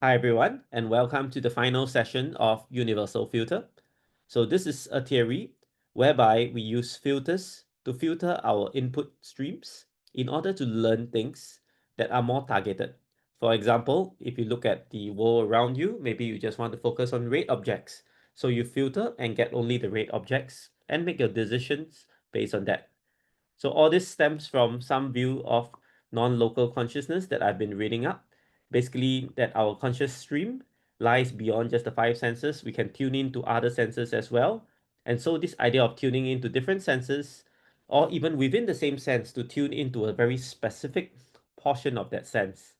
Hi everyone, and welcome to the final session of Universal Filter. So this is a theory whereby we use filters to filter our input streams in order to learn things that are more targeted. For example, if you look at the world around you, maybe you just want to focus on red objects. So you filter and get only the red objects and make your decisions based on that. So all this stems from some view of non-local consciousness that I've been reading up. Basically, that our conscious stream lies beyond just the five senses. We can tune in to other senses as well. And so this idea of tuning into different senses, or even within the same sense, to tune into a very specific portion of that sense.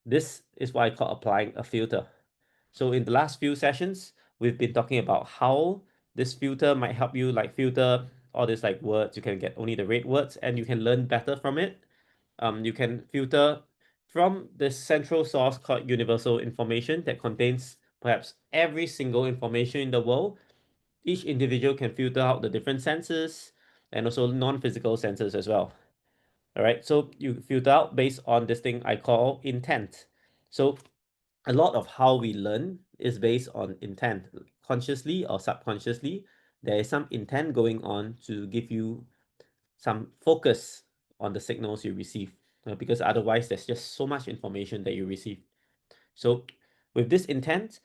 This is what I call applying a filter. So in the last few sessions, we've been talking about how this filter might help you like filter all these like words. You can get only the red words and you can learn better from it. You can filter from this central source called universal information that contains perhaps every single information in the world. Each individual can filter out the different senses and also non-physical senses as well. All right, so you filter out based on this thing I call intent. So a lot of how we learn is based on intent, consciously or subconsciously. There is some intent going on to give you some focus on the signals you receive, because otherwise there's just so much information that you receive. So with this intent,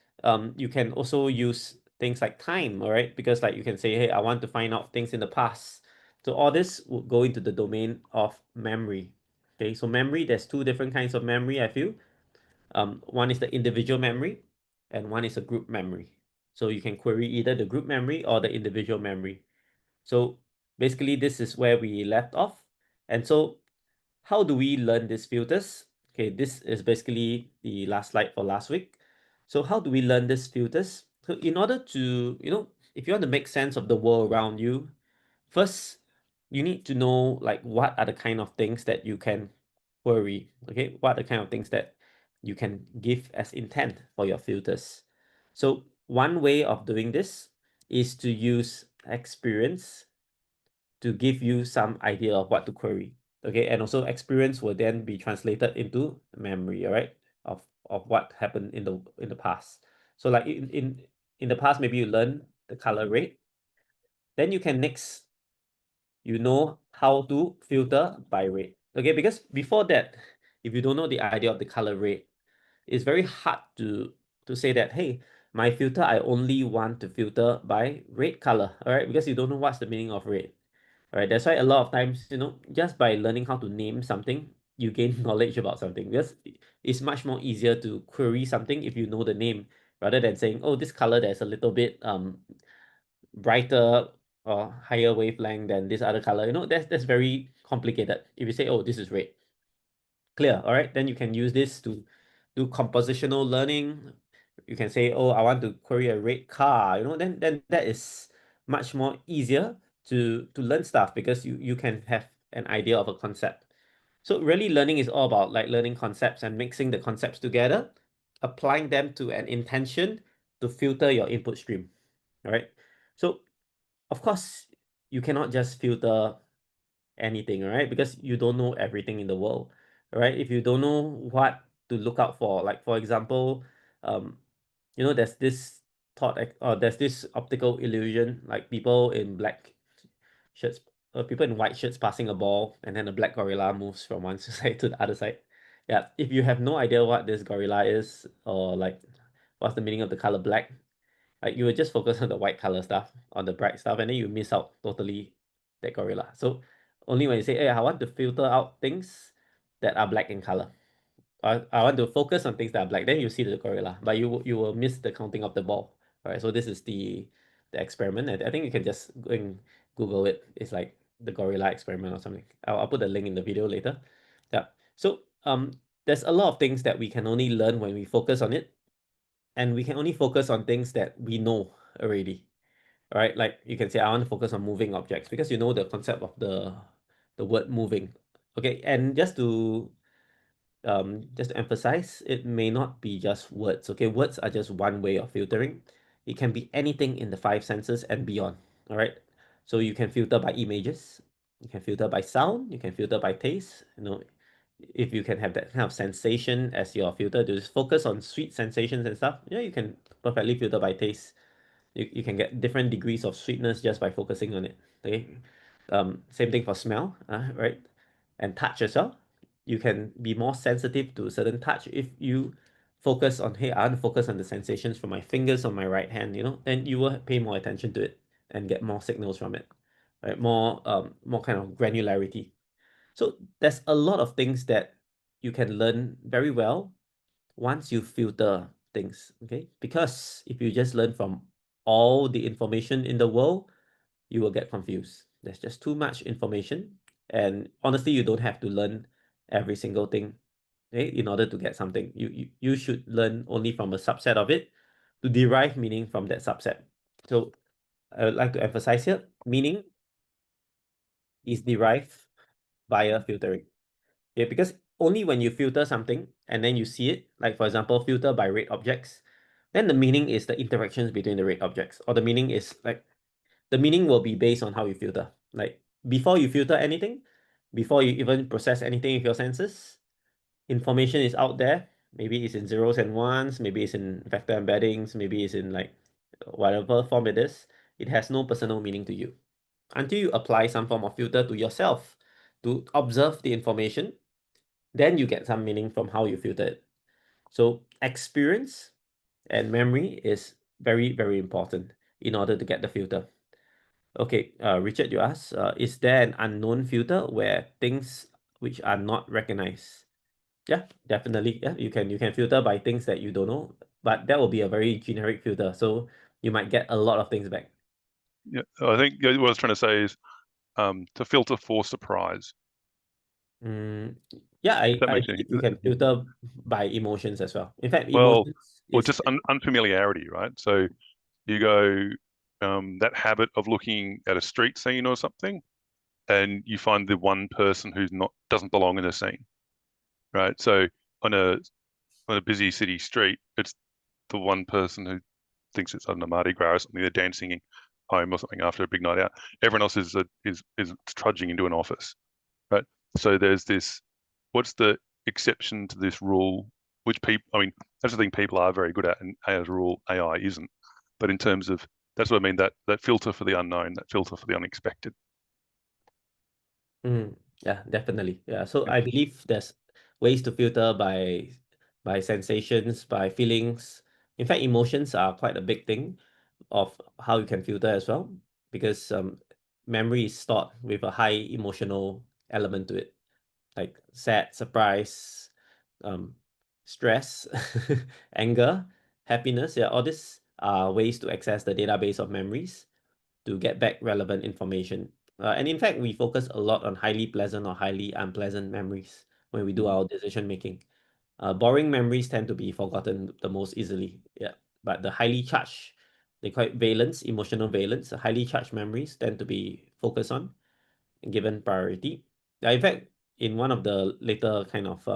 you can also use things like time, all right? Because like you can say, hey, I want to find out things in the past. So all this would go into the domain of memory. Okay, so memory, there's two different kinds of memory, I feel. One is the individual memory, and one is a group memory. So you can query either the group memory or the individual memory. So basically, this is where we left off. And so how do we learn these filters? Okay, this is basically the last slide for last week. So how do we learn these filters? So in order to, if you want to make sense of the world around you, first, you need to know like what are the kind of things that you can query. Okay, what are the kind of things that you can give as intent for your filters. So one way of doing this is to use experience to give you some idea of what to query. Okay, and also experience will then be translated into memory, all right, of what happened in the past. So like in the past, maybe you learn the color red, then you can next how to filter by red. Okay, because before that, if you don't know the idea of the color red, it's very hard to say that, hey, my filter, I only want to filter by red color, all right, because you don't know what's the meaning of red. All right, that's why a lot of times, just by learning how to name something, you gain knowledge about something, because it's much more easier to query something if you know the name rather than saying, oh, this color there's a little bit brighter or higher wavelength than this other color. That's very complicated. If you say, oh, this is red, clear, all right, then you can use this to do compositional learning. You can say, oh, I want to query a red car, then that is much more easier to learn stuff because you can have an idea of a concept. So really learning is all about like learning concepts and mixing the concepts together, applying them to an intention to filter your input stream. All right, so of course you cannot just filter anything, right? Because you don't know everything in the world, right? If you don't know what to look out for, like for example, um, there's this or there's this optical illusion, like people in black shirts, people in white shirts passing a ball, and then a black gorilla moves from one side to the other side. Yeah, if you have no idea what this gorilla is, or like what's the meaning of the color black, like you would just focus on the white color stuff, on the bright stuff, and then you miss out totally that gorilla. So only when you say, hey, I want to filter out things that are black in color. I want to focus on things that are black, then you see the gorilla, but you will miss the counting of the ball. All right, so this is the experiment. I think you can just go and Google it. It's like the gorilla experiment or something. I'll put the link in the video later. Yeah. So there's a lot of things that we can only learn when we focus on it, and we can only focus on things that we know already. All right, like you can say, I want to focus on moving objects because you know the concept of the word moving. Okay, and just to emphasize, it may not be just words. Okay, words are just one way of filtering. It can be anything in the five senses and beyond. All right, so you can filter by images, you can filter by sound, you can filter by taste, if you can have that kind of sensation as your filter, to just focus on sweet sensations and stuff, yeah, you can perfectly filter by taste. You can get different degrees of sweetness just by focusing on it. Okay. Same thing for smell, right? And touch as well. You can be more sensitive to certain touch if you focus on, hey, I want to focus on the sensations from my fingers on my right hand, then you will pay more attention to it and get more signals from it, right? More kind of granularity. So there's a lot of things that you can learn very well once you filter things, okay? Because if you just learn from all the information in the world, you will get confused. There's just too much information. And honestly, you don't have to learn every single thing, okay, in order to get something. You should learn only from a subset of it to derive meaning from that subset. So I would like to emphasize here, meaning is derived via filtering. Yeah, because only when you filter something and then you see it, like for example, filter by red objects, then the meaning is the interactions between the red objects, or the meaning is like the meaning will be based on how you filter. Like before you filter anything, before you even process anything with your senses, information is out there. Maybe it's in zeros and ones, maybe it's in vector embeddings, maybe it's in like whatever form it is. It has no personal meaning to you until you apply some form of filter to yourself to observe the information, then you get some meaning from how you filter it. So experience and memory is very, very important in order to get the filter. Okay, Richard, you asked, is there an unknown filter where things which are not recognized? Yeah, definitely. Yeah, you can filter by things that you don't know, but that will be a very generic filter. So you might get a lot of things back. Yeah, I think what I was trying to say is to filter for surprise, Mm, yeah, if that I makes any. believe you can filter by emotions as well. In fact, Well, emotions or is just unfamiliarity, right? So you go that habit of looking at a street scene or something, and you find the one person who's not doesn't belong in the scene, right? So on a on a busy city street, it's the one person who thinks it's, I don't know, Mardi Gras or something. They're dancing home or something after a big night out. Everyone else is trudging into an office, right? So there's this. What's the exception to this rule? Which people, I mean, that's the thing people are very good at, and as a rule, AI isn't. But in terms of that's what I mean, that filter for the unknown, that filter for the unexpected. Yeah, definitely. Yeah. So Yeah. I believe there's ways to filter by sensations, by feelings. In fact, emotions are quite a big thing of how you can filter as well, because memory is stored with a high emotional element to it, like sad, surprise, um, stress, anger, happiness. Yeah, all these are ways to access the database of memories to get back relevant information. And in fact, we focus a lot on highly pleasant or highly unpleasant memories when we do Mm. our decision making. Boring memories tend to be forgotten the most easily. Yeah, but the highly charged, they call it valence, emotional valence. Highly charged memories tend to be focused on and given priority. In fact, in one of the later kind of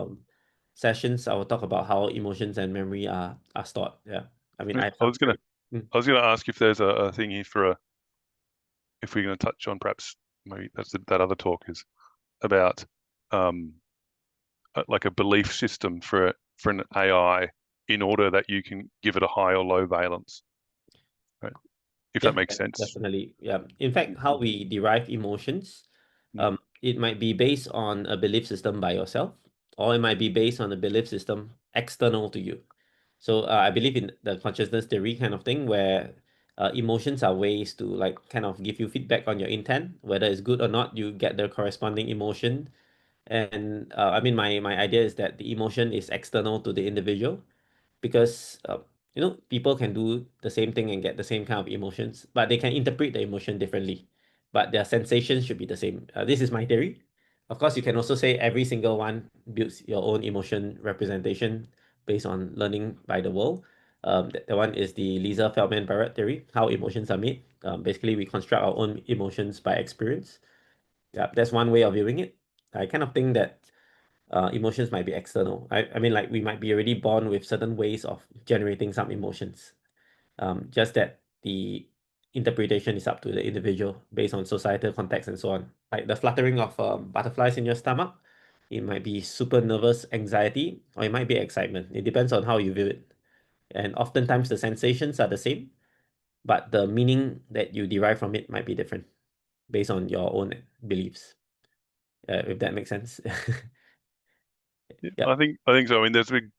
sessions, I will talk about how emotions and memory are stored. Yeah, I mean, I I have I some was gonna very. I was gonna ask if there's a thing here for a if we're gonna touch on perhaps maybe that other talk is about um like a belief system for an AI in order that you can give it a high or low valence, right? If that Yeah, makes sense. definitely. Yeah. In fact, how we derive emotions, it might be based on a belief system by yourself, or it might be based on a belief system external to you. So I believe in the consciousness theory kind of thing, where emotions are ways to like kind of give you feedback on your intent, whether it's good or not. You get the corresponding emotion, and I mean, my idea is that the emotion is external to the individual, because people can do the same thing and get the same kind of emotions, but they can interpret the emotion differently, but their sensations should be the same. This is my theory. Of course, you can also say every single one builds your own emotion representation based on learning by the world. That one is the Lisa Feldman Barrett theory, how emotions are made. Basically, we construct our own emotions by experience. Yeah, that's one way of viewing it. I kind of think that emotions might be external. I mean, like we might be already born with certain ways of generating some emotions. Just that the interpretation is up to the individual based on societal context and so on. Like the fluttering of butterflies in your stomach, It might be super nervous anxiety, or it might be excitement. It depends on how you view it. And oftentimes the sensations are the same, but the meaning that you derive from it might be different based on your own beliefs. If that makes sense. Yeah, Yep. I think so. I mean, there's a big.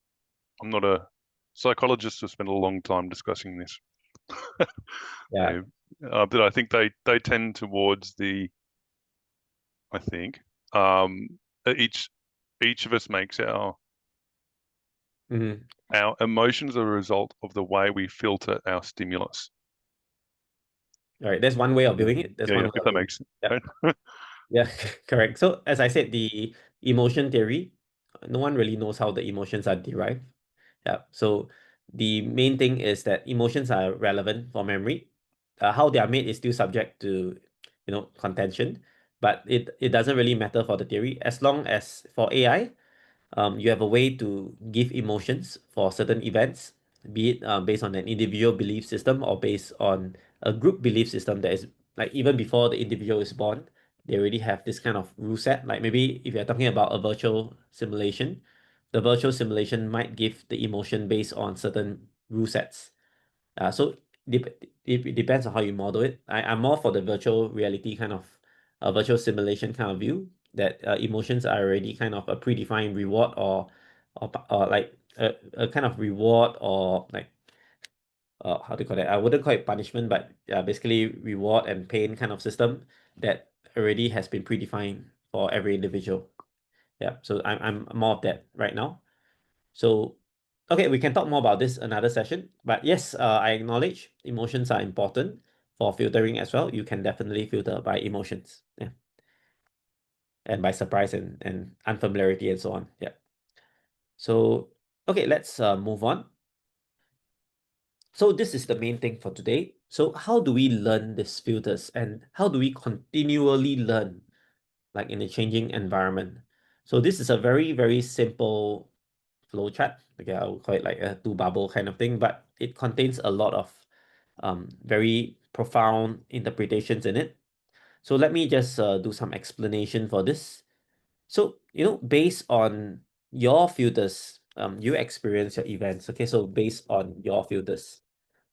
I'm not a psychologist who spent a long time discussing this. Yeah. But I think they tend towards the. I think um, each of us makes Mhm. our emotions are a result of the way we filter our stimulus. All right. That's one way of viewing it. That's Yeah, one yeah, way if of that viewing it. makes sense. Yeah. Right? Yeah, correct. So as I said, the emotion theory, no one really knows how the emotions are derived. Yeah. So the main thing is that emotions are relevant for memory. How they are made is still subject to, contention, but it doesn't really matter for the theory as long as for AI, you have a way to give emotions for certain events, be it based on an individual belief system or based on a group belief system that is like even before the individual is born, they already have this kind of rule set. Like maybe if you're talking about a virtual simulation, the virtual simulation might give the emotion based on certain rule sets. So it depends on how you model it. I'm more for the virtual reality kind of virtual simulation kind of view that emotions are already kind of a predefined reward or like a kind of reward or like how to call it? I wouldn't call it punishment, but basically reward and pain kind of system that already has been predefined for every individual. Yeah, so I'm more of that right now. So, okay, we can talk more about this another session. But yes, I acknowledge emotions are important for filtering as well. You can definitely filter by emotions, yeah, and by surprise and unfamiliarity and so on. Yeah. So, okay, let's move on. So this is the main thing for today. So how do we learn these filters and how do we continually learn like in a changing environment? So this is a very, very simple flowchart. Okay, I would call it like a two bubble kind of thing, but it contains a lot of very profound interpretations in it. So let me just do some explanation for this. So, based on your filters, you experience your events. Okay, so based on your filters.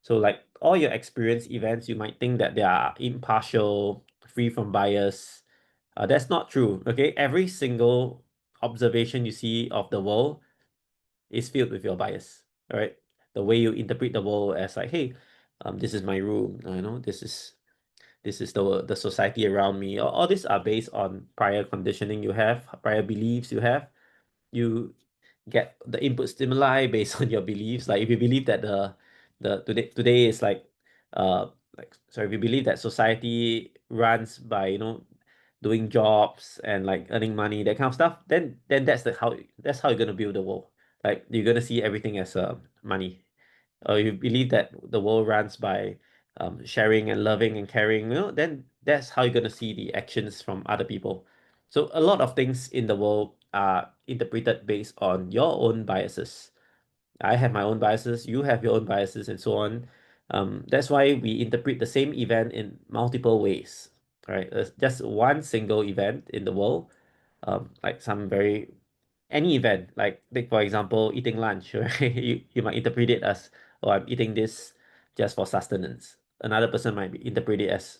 So like all your experience events, you might think that they are impartial, free from bias. That's not true. Okay, every single observation you see of the world is filled with your bias. All right, the way you interpret the world as like, hey, this is my room. This is the society around me. All these are based on prior conditioning you have, prior beliefs you have. You get the input stimuli based on your beliefs. Like if you believe that the today is like sorry, if you believe that society runs by doing jobs and like earning money, that kind of stuff, then that's how you're gonna build the world. Like you're gonna see everything as money. Or you believe that the world runs by sharing and loving and caring, then that's how you're gonna see the actions from other people. So a lot of things in the world are interpreted based on your own biases. I have my own biases, you have your own biases, and so on. That's why we interpret the same event in multiple ways, right? Just one single event in the world, like some very any event, like take for example, eating lunch, right? You might interpret it as, oh, I'm eating this just for sustenance. Another person might interpret it as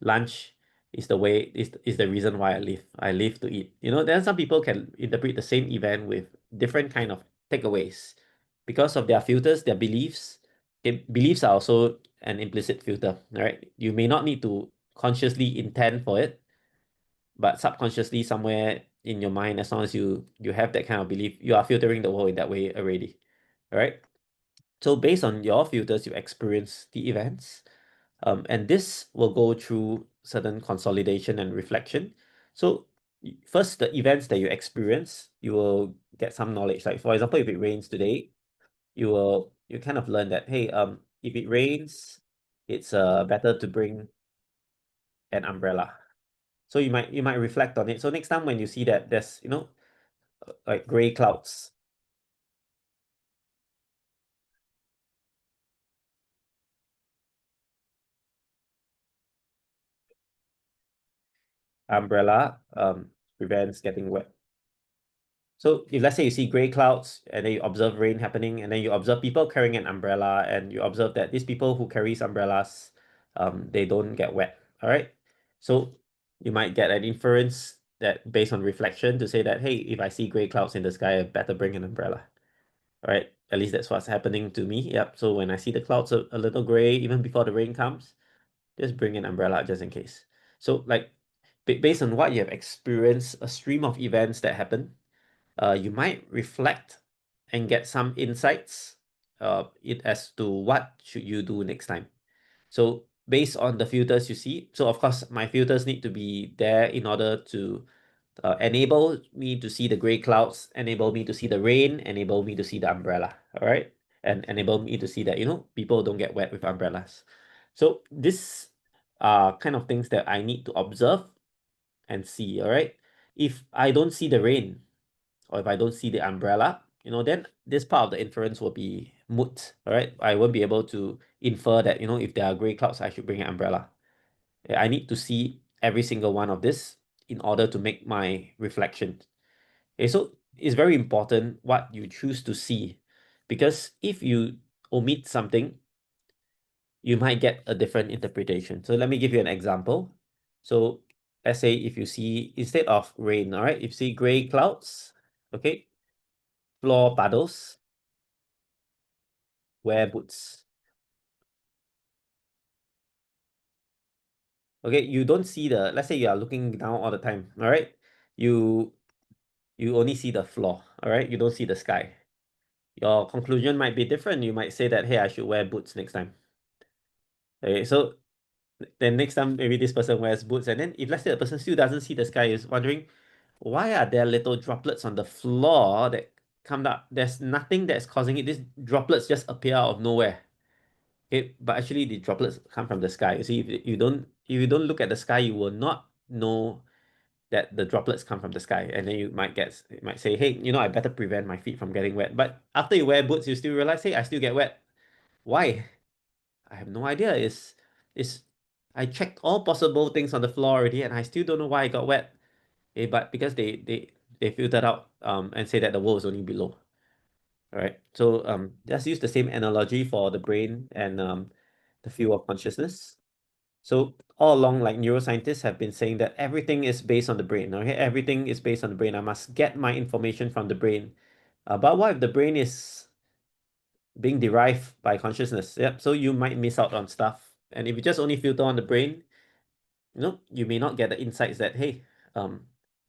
lunch is the reason why I live. I live to eat. Then some people can interpret the same event with different kind of takeaways because of their filters, their beliefs. Beliefs are also an implicit filter, right? You may not need to consciously intend for it, but subconsciously somewhere in your mind, as long as you have that kind of belief, you are filtering the world in that way already. All right. So based on your filters, you experience the events, and this will go through certain consolidation and reflection. So first, the events that you experience, you will get some knowledge. Like for example, if it rains today, you kind of learn that, hey, if it rains, it's better to bring an umbrella. So you might reflect on it. So next time when you see that there's like gray clouds, umbrella prevents getting wet. So if let's say you see gray clouds and then you observe rain happening, and then you observe people carrying an umbrella, and you observe that these people who carries umbrellas, they don't get wet. All right. So you might get an inference that based on reflection to say that, hey, if I see gray clouds in the sky, I better bring an umbrella. All right. At least that's what's happening to me. Yep. So when I see the clouds a little gray, even before the rain comes, just bring an umbrella just in case. So like based on what you have experienced, a stream of events that happen, you might reflect and get some insights as to what should you do next time. So based on the filters you see, so of course my filters need to be there in order to enable me to see the gray clouds, enable me to see the rain, enable me to see the umbrella, all right? And enable me to see that, people don't get wet with umbrellas. So this are kind of things that I need to observe and see, all right? If I don't see the rain, or if I don't see the umbrella, then this part of the inference will be moot, all right? I won't be able to infer that, if there are gray clouds, I should bring an umbrella. I need to see every single one of this in order to make my reflection. Okay, so it's very important what you choose to see, because if you omit something, you might get a different interpretation. So let me give you an example. So let's say if you see, instead of rain, all right, if you see gray clouds, okay, floor puddles, wear boots. Okay, you don't see let's say you are looking down all the time, all right? You only see the floor, all right? You don't see the sky. Your conclusion might be different. You might say that, hey, I should wear boots next time. Okay, so then next time maybe this person wears boots, and then if let's say the person still doesn't see the sky, is wondering, why are there little droplets on the floor that come up? There's nothing that's causing it. These droplets just appear out of nowhere. Okay, but actually the droplets come from the sky. You see, if you don't look at the sky, you will not know that the droplets come from the sky. And then you might say, hey, I better prevent my feet from getting wet. But after you wear boots, you still realize, hey, I still get wet. Why? I have no idea. It's I checked all possible things on the floor already, and I still don't know why I got wet. But because they filtered out and say that the world is only below. All right. So just use the same analogy for the brain and the field of consciousness. So all along, like neuroscientists have been saying that everything is based on the brain. Okay, everything is based on the brain. I must get my information from the brain. But what if the brain is being derived by consciousness? Yep. So you might miss out on stuff. And if you just only filter on the brain, you may not get the insights that, hey,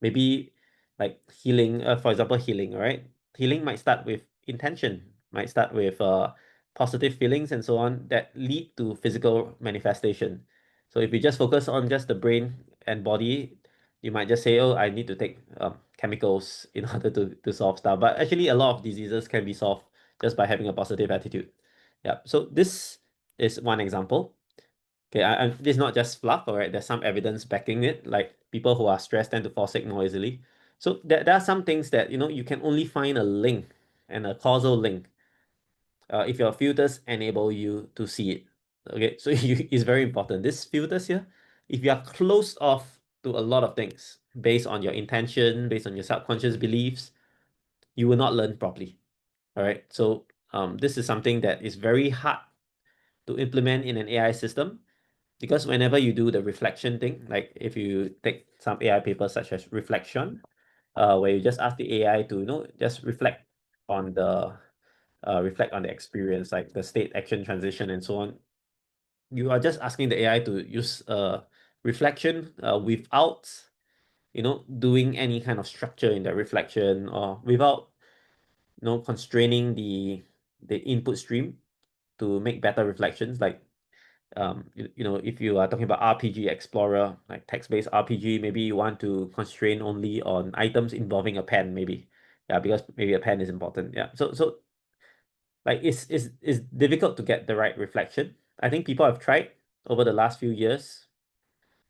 maybe like healing, for example, healing, right? Healing might start with intention, might start with positive feelings and so on that lead to physical manifestation. So if you just focus on just the brain and body, you might just say, oh, I need to take chemicals in order to solve stuff. But actually, a lot of diseases can be solved just by having a positive attitude. Yeah. So this is one example. Okay, this is not just fluff, all right? There's some evidence backing it, like people who are stressed tend to fall sick more easily. So there are some things that, you can only find a link and a causal link if your filters enable you to see it. Okay, so it's very important. These filters here, if you are closed off to a lot of things based on your intention, based on your subconscious beliefs, you will not learn properly. All right, so this is something that is very hard to implement in an AI system, because whenever you do the reflection thing, like if you take some AI papers such as reflection, where you just ask the AI to, just on the reflect on the experience, like the state, action, transition, and so on. You are just asking the AI to use reflection without, doing any kind of structure in the reflection, or without, constraining the input stream to make better reflections. Like if you are talking about RPG Explorer, like text-based RPG, maybe you want to constrain only on items involving a pen, maybe. Yeah, because maybe a pen is important. Yeah. So like it's difficult to get the right reflection. I think people have tried over the last few years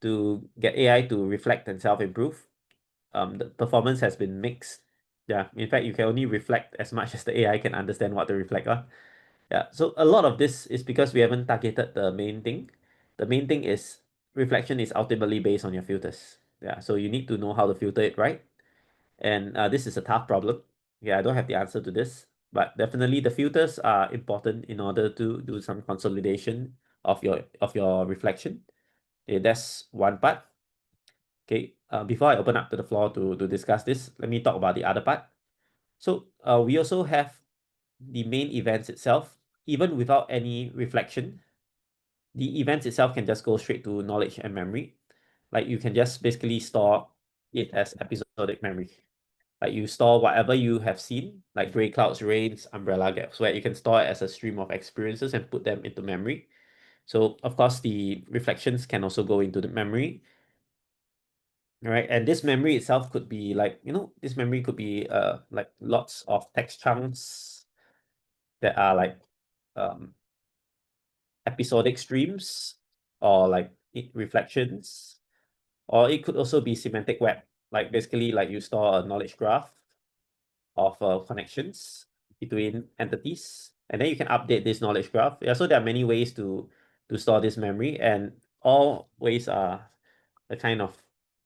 to get AI to reflect and self-improve. The performance has been mixed. Yeah. In fact, you can only reflect as much as the AI can understand what to reflect on. Yeah, so a lot of this is because we haven't targeted the main thing. The main thing is reflection is ultimately based on your filters. Yeah, so you need to know how to filter it right. And this is a tough problem. Yeah, I don't have the answer to this, but definitely the filters are important in order to do some consolidation of your reflection. Okay, that's one part. Okay, before I open up to the floor to discuss this, let me talk about the other part. So we also have the main events itself. Even without any reflection, the events itself can just go straight to knowledge and memory. Like you can just basically store it as episodic memory. Like you store whatever you have seen, like gray clouds, rains, umbrella gaps, where you can store it as a stream of experiences and put them into memory. So of course, the reflections can also go into the memory, right? And this memory itself could be like, this memory could be like lots of text chunks that are like um episodic streams or like reflections, or it could also be semantic web, like basically like you store a knowledge graph of connections between entities, and then you can update this knowledge graph. Yeah, so there are many ways to store this memory, and all ways are a kind of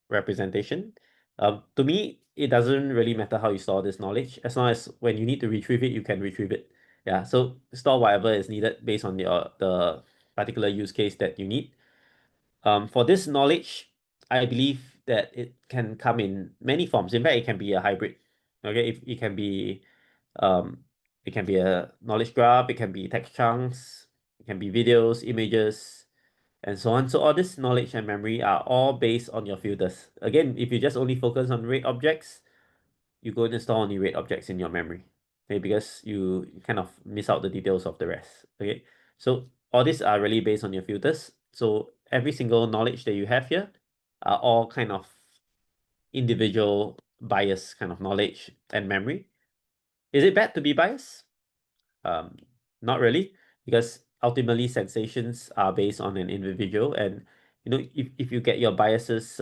representation. To me, it doesn't really matter how you store this knowledge, as long as when you need to retrieve it, you can retrieve it. Yeah, so store whatever is needed based on the particular use case that you need. For this knowledge, I believe that it can come in many forms. In fact, it can be a hybrid. Okay, if um, it can be a knowledge graph, it can be text chunks, it can be videos, images, and so on. So all this knowledge and memory are all based on your filters. Again, if you just only focus on rate objects, you're going to store only rate objects in your memory. Okay, because you kind of miss out the details of the rest. Okay, so all these are really based on your filters. So every single knowledge that you have here are all kind of individual bias kind of knowledge and memory. Is it bad to be biased? Um, Not really, because ultimately sensations are based on an individual, and if you get your biases,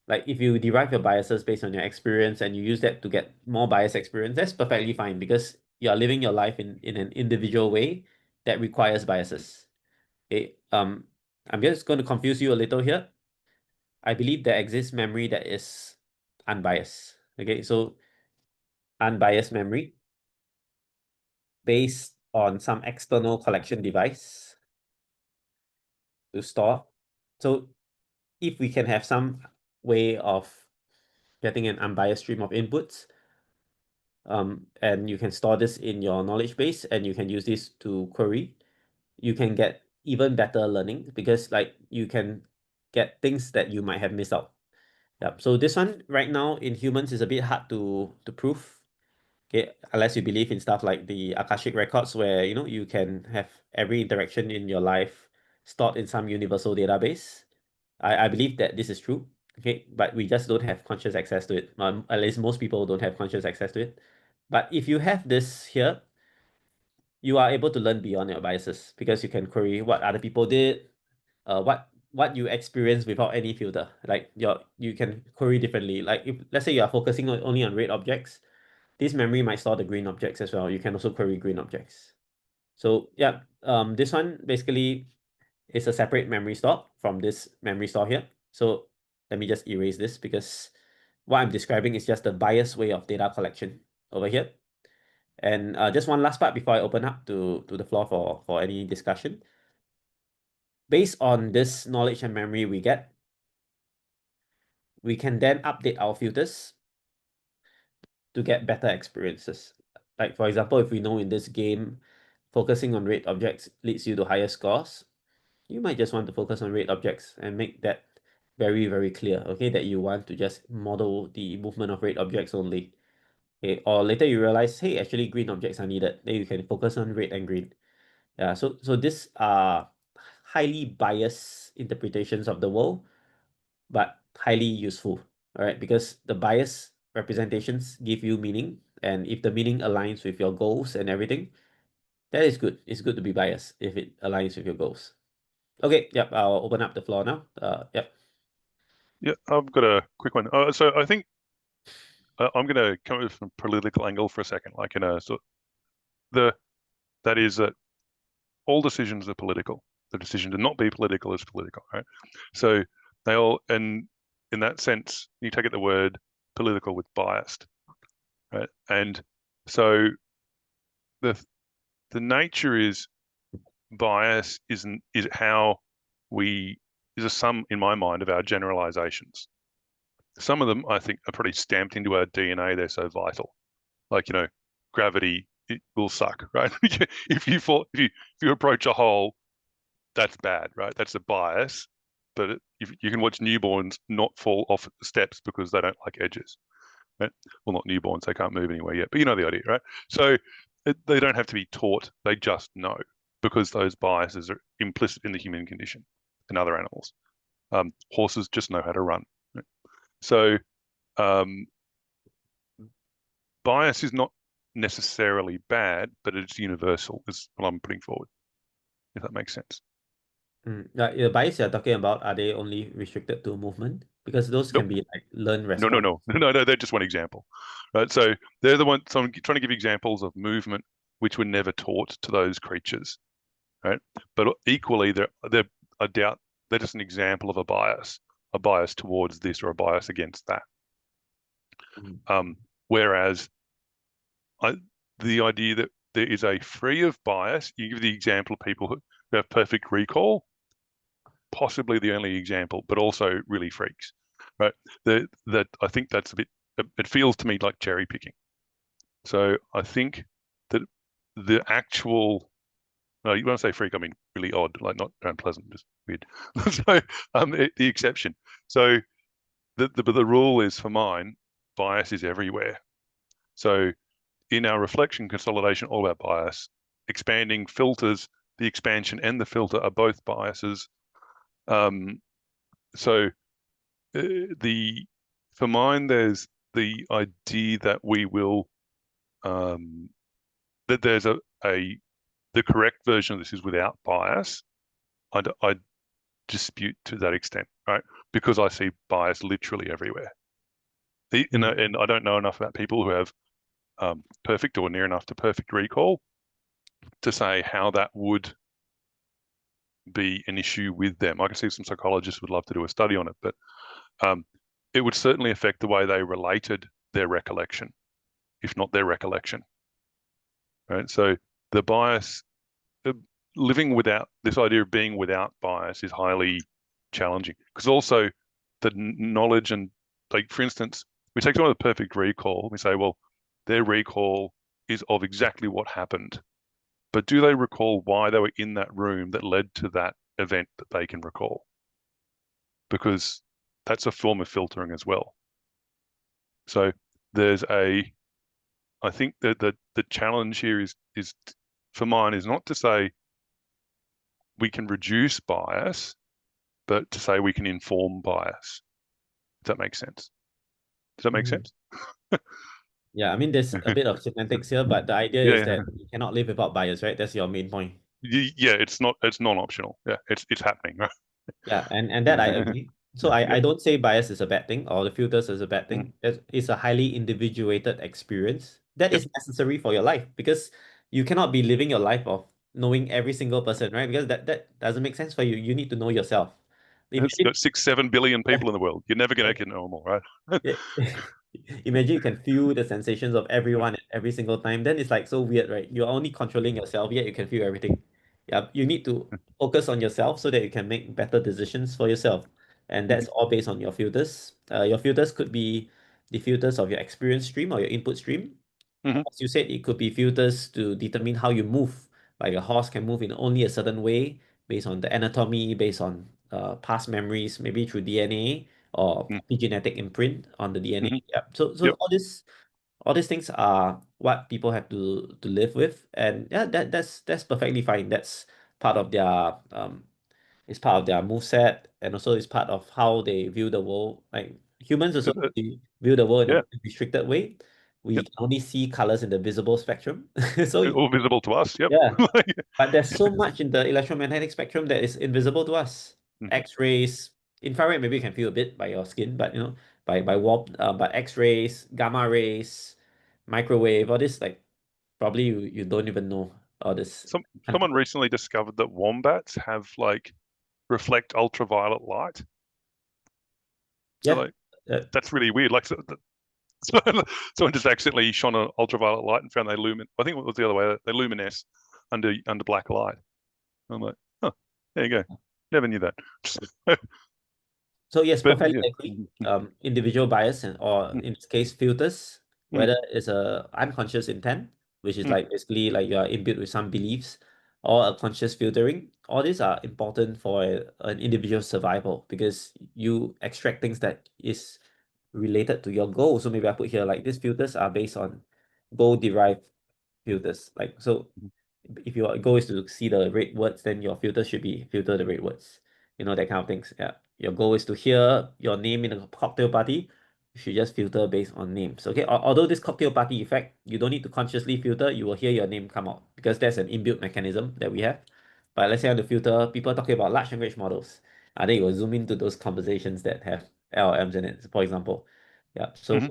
like if you derive your biases based on your experience and you use that to get more biased experience, that's perfectly fine because you are living your life in an individual way that requires biases. Okay, I'm just going to confuse you a little here. I believe there exists memory that is unbiased. Okay, so unbiased memory based on some external collection device to store. So if we can have some way of getting an unbiased stream of inputs, and you can store this in your knowledge base and you can use this to query, you can get even better learning because like you can get things that you might have missed out. Yep. So this one right now in humans is a bit hard to prove. Okay, unless you believe in stuff like the Akashic records where you can have every interaction in your life stored in some universal database. I believe that this is true. Okay, but we just don't have conscious access to it. At least most people don't have conscious access to it. But if you have this here, you are able to learn beyond your biases because you can query what other people did, what you experience without any filter. Like you can query differently. Like if let's say you are focusing only on red objects, this memory might store the green objects as well. You can also query green objects. So yeah, this one basically is a separate memory store from this memory store here. So let me just erase this because what I'm describing is just the biased way of data collection over here. And just one last part before I open up to the floor for any discussion. Based on this knowledge and memory we get, we can then update our filters to get better experiences. Like for example, if we know in this game, focusing on red objects leads you to higher scores, you might just want to focus on red objects and make that very, very clear, okay, that you want to just model the movement of red objects only. Okay, or later you realize, hey, actually green objects are needed. Then you can focus on red and green. Yeah, so these are highly biased interpretations of the world, but highly useful, all right? Because the bias representations give you meaning, and if the meaning aligns with your goals and everything, that is good. It's good to be biased if it aligns with your goals. Okay, yep, I'll open up the floor now. Yep. Yeah, I've got a quick one. So I think I'm going to come from a political angle for a second. Like that is that all decisions are political. The decision to not be political is political, right? So they all, and in that sense, you take it the word political with biased, right? And so the nature is bias is how we is a sum in my mind of our generalizations. Some of them I think are pretty stamped into our DNA. They're so vital, like gravity. It will suck, right? If you approach a hole, that's bad, right? That's a bias. But if you can watch newborns not fall off steps because they don't like edges, right? Well, not newborns; they can't move anywhere yet, but you know the idea, right? So they don't have to be taught; they just know because those biases are implicit in the human condition and other animals. Horses just know how to run. Right? So um, bias is not necessarily bad, but it's universal, is what I'm putting forward, if that makes sense. The bias you're talking about, are they only restricted to movement? Because those Nope. can be like learned No, no, response. no, no, no. They're just one example, right? So they're the ones. So I'm trying to give examples of movement which were never taught to those creatures, right? But equally, I doubt they're just an example of a bias towards this or a bias against that. Whereas the idea that there is a free of bias, you give the example of people who have perfect recall, possibly the only example, but also really freaks, right? That I think that's a bit. It feels to me like cherry picking. So I think that the actual, no, when I say freak, I mean really odd, like not unpleasant, just weird. So the exception. So the rule is for mine, bias is everywhere. So in our reflection consolidation, all about bias, expanding filters, the expansion and the filter are both biases. So the for mine, there's the idea that we will that there's the correct version of this is without bias. I dispute to that extent, right? Because I see bias literally everywhere. And I don't know enough about people who have perfect or near enough to perfect recall to say how that would be an issue with them. I can see some psychologists would love to do a study on it, but it would certainly affect the way they related their recollection, if not their recollection, right? So the bias, living without this idea of being without bias is highly challenging because also the knowledge and like, for instance, we take someone with perfect recall, we say, well, their recall is of exactly what happened, but do they recall why they were in that room that led to that event that they can recall? Because that's a form of filtering as well. So I think that the challenge here is for mine is not to say we can reduce bias, but to say we can inform bias. Does that make sense? Does that make sense? Yeah, I mean, there's a bit of semantics here, but the idea is Yeah, that you cannot live without bias, right? That's your main point. yeah. It's non-optional. Yeah, it's happening, right? Yeah, and that I agree. So I Yep. don't say bias is a bad thing or the filters is a bad Mm. thing. It's a highly individuated experience that Yep. is necessary for your life because you cannot be living your life of knowing every single person, right? Because that doesn't make sense for you. You need to know yourself. It's Imagine, got 6-7 billion people in the world. You're never gonna get normal, right? yeah. Imagine you can feel the sensations of everyone at every single time. Then it's like so weird, right? You're only controlling yourself, yet you can feel everything. Yeah, you need to focus on yourself so that you can make better decisions for yourself. And Mhm, that's all based on your filters. Your filters could be the filters of your experience stream or your input stream. mhm, As you said, it could be filters to determine how you move. Like a horse can move in only a certain way based on the anatomy, based on past memories, maybe through DNA or mhm, epigenetic imprint on the DNA. mhm. Yeah. So Yep. all these things are what people have to live with, and yeah, that's perfectly fine. That's part of their it's part of their move set, and also it's part of how they view the world. Like humans also view the world in a Yeah. restricted way. We Yep. can only see colors in the visible spectrum. So All visible to us. Yep. yeah, but there's so much in the electromagnetic spectrum that is invisible to us. Mhm. X-rays, infrared maybe you can feel a bit by your skin, but by warp, but X-rays, gamma rays, microwave, all this like probably you don't even know all this. Someone recently discovered that wombats have like reflect ultraviolet light. So Yeah, like uh, that's really weird. Like so, So someone just accidentally shone an ultraviolet light and found they I think it was the other way. They luminesce under black light. I'm like, oh, there you go. Never knew that. So yes, But perfectly yeah. agree. Individual bias or in this case filters, Mm, whether it's a unconscious intent, which is mm, like basically like you are imbued with some beliefs, or a conscious filtering, all these are important for an individual survival because you extract things that is related to your goal. So maybe I put here like these filters are based on goal-derived filters. Like so mm, if your goal is to see the red words, then your filter should be filter the red words. That kind of things. Yeah. Your goal is to hear your name in a cocktail party. You should just filter based on names. Okay. Although this cocktail party effect, you don't need to consciously filter, you will hear your name come out because that's an inbuilt mechanism that we have. But let's say I want to filter people talking about large language models. I think it will zoom into those conversations that have LLMs in it, for example. Yeah. So mhm.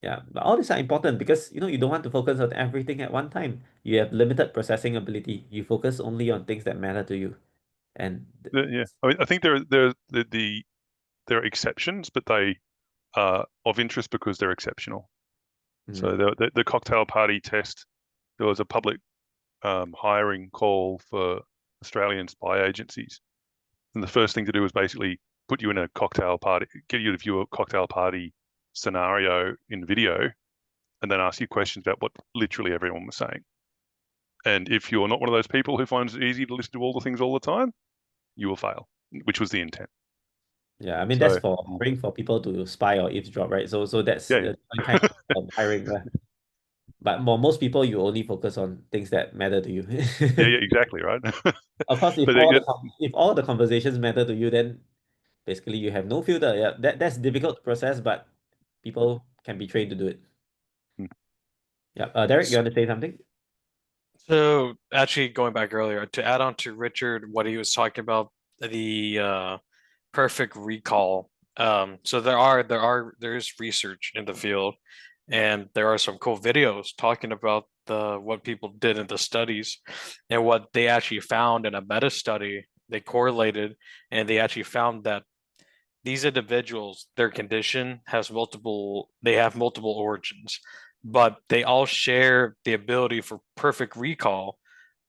yeah, but all these are important because you don't want to focus on everything at one time. You have limited processing ability. You focus only on things that matter to you. And Yeah. I mean, I think there are exceptions, but they are of interest because they're exceptional. So mm, the cocktail party test, there was a public hiring call for Australian spy agencies, and the first thing to do was basically put you in a cocktail party, get you to view a cocktail party scenario in video, and then ask you questions about what literally everyone was saying. And if you're not one of those people who finds it easy to listen to all the things all the time, you will fail, which was the intent. yeah, I mean that's So for hiring for people to spy or eavesdrop, right? So that's yeah, a different kind of hiring. But most people you only focus on things that matter to you. yeah, exactly, right. Of course, But they get if all the conversations matter to you, then basically you have no filter. Yeah, that's difficult to process, but people can be trained to do it. Yeah. Derek, you want to say something? So actually going back earlier to add on to Richard what he was talking about the perfect recall. So there is research in the field, and there are some cool videos talking about the what people did in the studies and what they actually found in a meta study. They correlated and they actually found that these individuals, their condition they have multiple origins, but they all share the ability for perfect recall.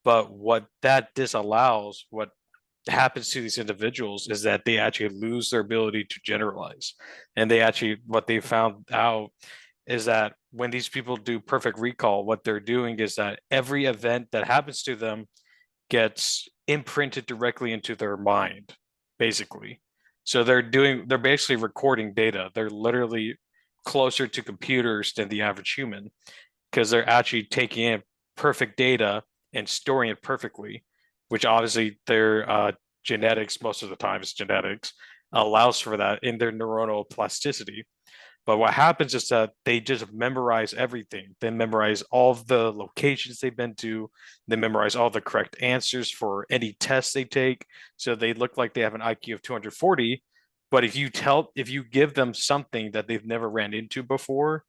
But what that disallows, what happens to these individuals is that they actually lose their ability to generalize. And what they found out is that when these people do perfect recall, what they're doing is that every event that happens to them gets imprinted directly into their mind, basically. So they're basically recording data. They're literally closer to computers than the average human because they're actually taking in perfect data and storing it perfectly, which obviously their genetics, most of the time is genetics, allows for that in their neuronal plasticity. But what happens is that they just memorize everything. They memorize all of the locations they've been to. They memorize all the correct answers for any tests they take. So they look like they have an IQ of 240. But if you give them something that they've never ran into before,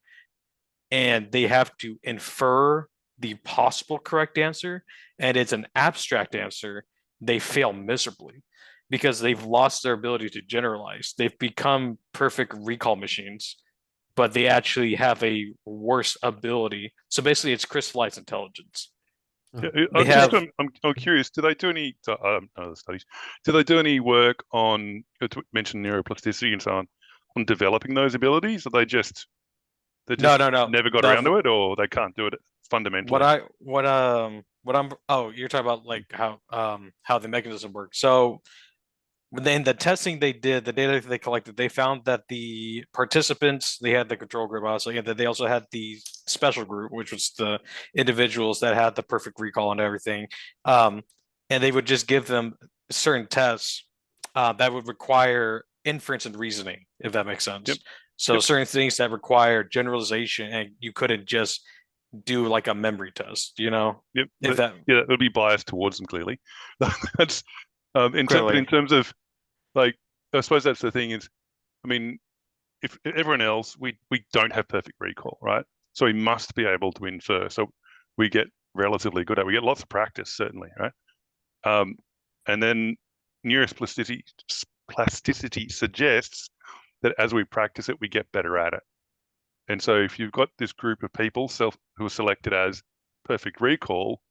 and they have to infer the possible correct answer, and it's an abstract answer, they fail miserably because they've lost their ability to generalize. They've become perfect recall machines, but they actually have a worse ability. So basically, it's crystallized intelligence. Oh, They just have I'm curious. Do they do any other studies? Do they do any work on to mention neuroplasticity and so on developing those abilities? Or they no, just no, no. never got around to it, or they can't do it fundamentally? What I'm oh, you're talking about like how the mechanism works. So in the testing they did, the data they collected, they found that the participants, they had the control group, obviously, and that they also had the special group, which was the individuals that had the perfect recall and everything. Um, and they would just give them certain tests that would require inference and reasoning, if that makes Yep, sense. So yep, certain things that require generalization, and you couldn't just do like a memory test, yep. if that Yeah, it would be biased towards them clearly. That's but clearly. in terms of like, I suppose that's the thing is, I mean, if everyone else, we don't have perfect recall, right? So we must be able to infer. So we get relatively good at. We get lots of practice, certainly, right? Um, and then neuroplasticity suggests that as we practice it, we get better at it. And so if you've got this group of people who are selected as perfect recall,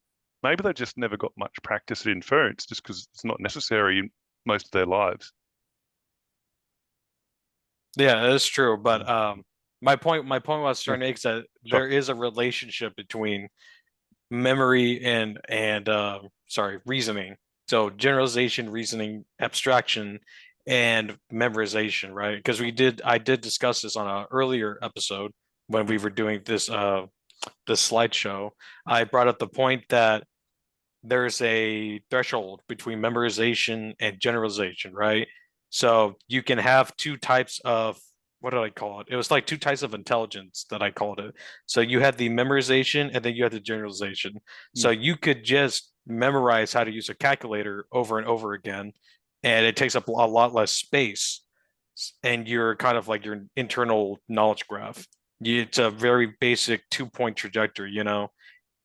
maybe they just never got much practice at inference just because it's not necessary in most of their lives. Yeah, that's true. But my point was trying to make is that Sure. there is a relationship between memory and reasoning. So generalization, reasoning, abstraction, and memorization, right? Because I did discuss this on an earlier episode when we were doing this slideshow. I brought up the point that there's a threshold between memorization and generalization, right? So you can have two types of, what did I call it? It was like two types of intelligence that I called it. So you had the memorization and then you had the generalization. So you could just memorize how to use a calculator over and over again, and it takes up a lot less space. And you're kind of like your internal knowledge graph. It's a very basic 2-point trajectory,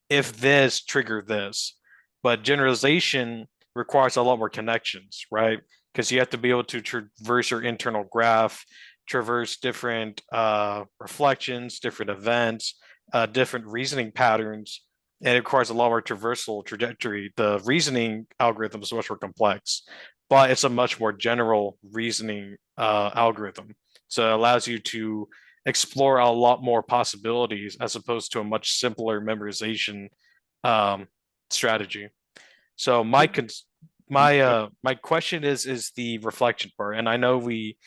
if this, trigger this. But generalization requires a lot more connections, right? Because you have to be able to traverse your internal graph, traverse different reflections, different events, different reasoning patterns, and it requires a lot more traversal trajectory. The reasoning algorithm is much more complex, but it's a much more general reasoning algorithm. So it allows you to explore a lot more possibilities as opposed to a much simpler memorization strategy. So my question is the reflection part, and I know we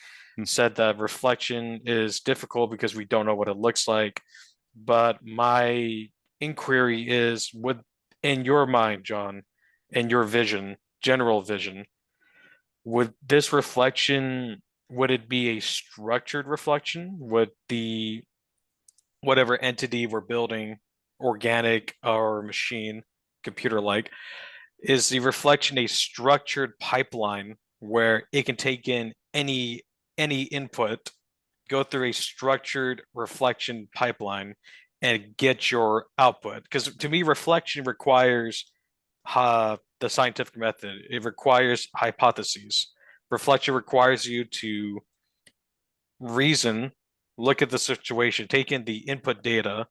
said that reflection is difficult because we don't know what it looks like, but my inquiry is, would, in your mind, John, in your vision, general vision, would this reflection, would it be a structured reflection? Would the whatever entity we're building, organic or machine, computer like, is the reflection a structured pipeline where it can take in any input, go through a structured reflection pipeline, and get your output? Because to me, reflection requires the scientific method. It requires hypotheses. Reflection requires you to reason, look at the situation, take in the input data,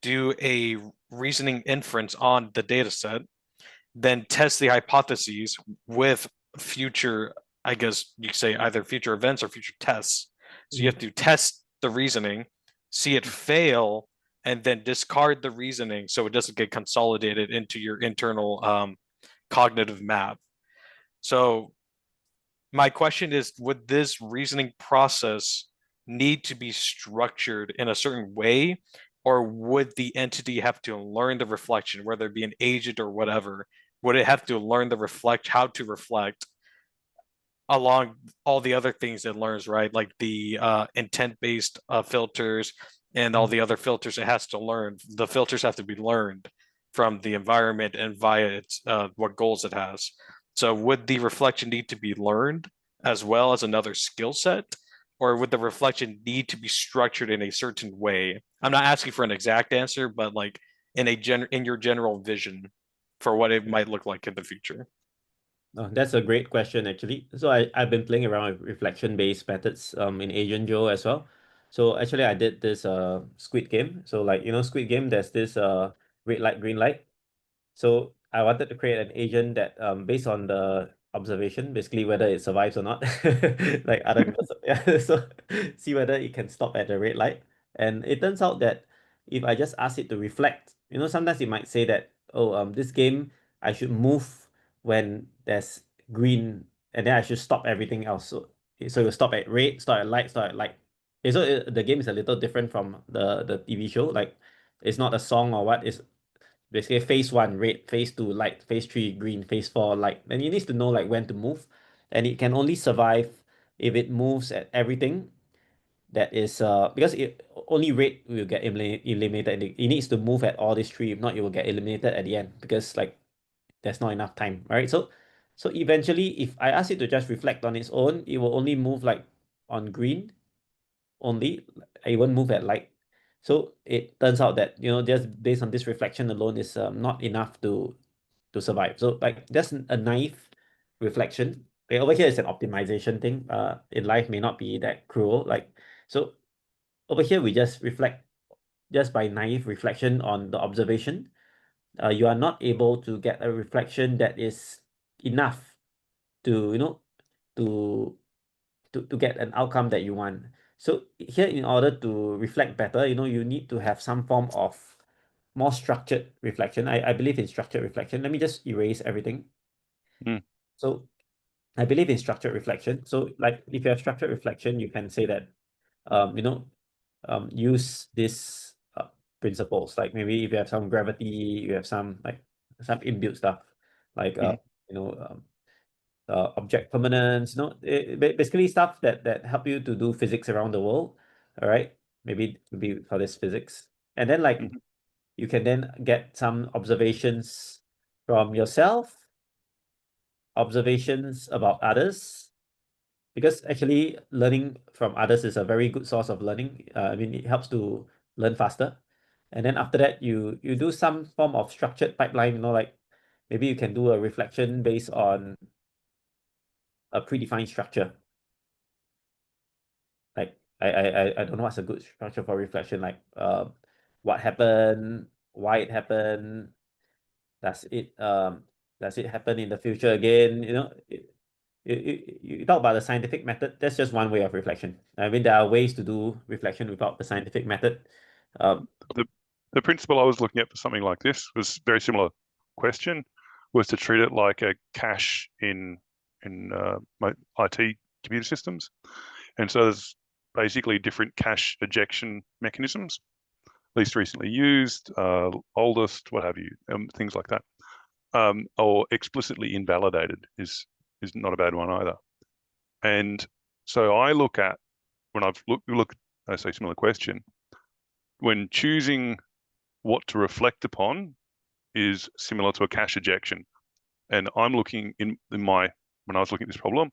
do a reasoning inference on the data set, then test the hypotheses with future, I guess you could say, either future events or future tests. So you have to test the reasoning, see it fail, and then discard the reasoning so it doesn't get consolidated into your internal cognitive map. So my question is, would this reasoning process need to be structured in a certain way, or would the entity have to learn the reflection, whether it be an agent or whatever? Would it have to learn how to reflect along all the other things it learns, right? Like the intent-based filters and all the other filters it has to learn. The filters have to be learned from the environment and via its what goals it has. So would the reflection need to be learned as well as another skill set? Or would the reflection need to be structured in a certain way? I'm not asking for an exact answer, but like in your general vision for what it might look like in the future. Oh, that's a great question, actually. So I've been playing around with reflection-based methods in Asian Joe as well. So actually I did this Squid game. So like, Squid game, there's this red light, green light. So I wanted to create an agent that based on the observation, basically whether it survives or not. Like other people, yeah. So see whether it can stop at the red light. And it turns out that if I just ask it to reflect, sometimes it might say that, oh, this game I should move when there's green, and then I should stop everything else. So it'll stop at red, stop at light, stop at light. Okay, so the game is a little different from the TV show. Like it's not a song or what. It's basically phase 1 red, phase 2 light, phase 3 green, phase 4 light. And it needs to know like when to move, and it can only survive if it moves at everything that is because only red will get eliminated. It needs to move at all these three. If not, it will get eliminated at the end because like there's not enough time, right? So eventually, if I ask it to just reflect on its own, it will only move like on green only. It won't move at light. So it turns out that just based on this reflection alone is not enough to survive. So like that's a naive reflection. Okay, over here is an optimization thing. In life may not be that cruel. Like so over here we just reflect just by naive reflection on the observation. You are not able to get a reflection that is enough to, you know, to get an outcome that you want. So here, in order to reflect better, you need to have some form of more structured reflection. I believe in structured reflection. Let me just erase everything. So I believe in structured reflection. So like if you have structured reflection, you can say that, use this principles. Like maybe if you have some gravity, you have some inbuilt stuff like object permanence. Basically stuff that help you to do physics around the world. All right, maybe for this physics, and then like you can then get some observations from yourself, observations about others, because actually learning from others is a very good source of learning. I mean, it helps to learn faster. And then after that, you do some form of structured pipeline, like maybe you can do a reflection based on a predefined structure. Like I don't know what's a good structure for reflection, like what happened, why it happened, does it happen in the future again? You talk about the scientific method. That's just one way of reflection. I mean, there are ways to do reflection without the scientific method. The principle I was looking at for something like this was very similar question, was to treat it like a cache in my IT computer systems. And so there's basically different cache ejection mechanisms, least recently used, oldest, what have you, things like that. Or explicitly invalidated is not a bad one either. And so I look at, when I've look, I say similar question, when choosing what to reflect upon is similar to a cache ejection. And I'm looking when I was looking at this problem,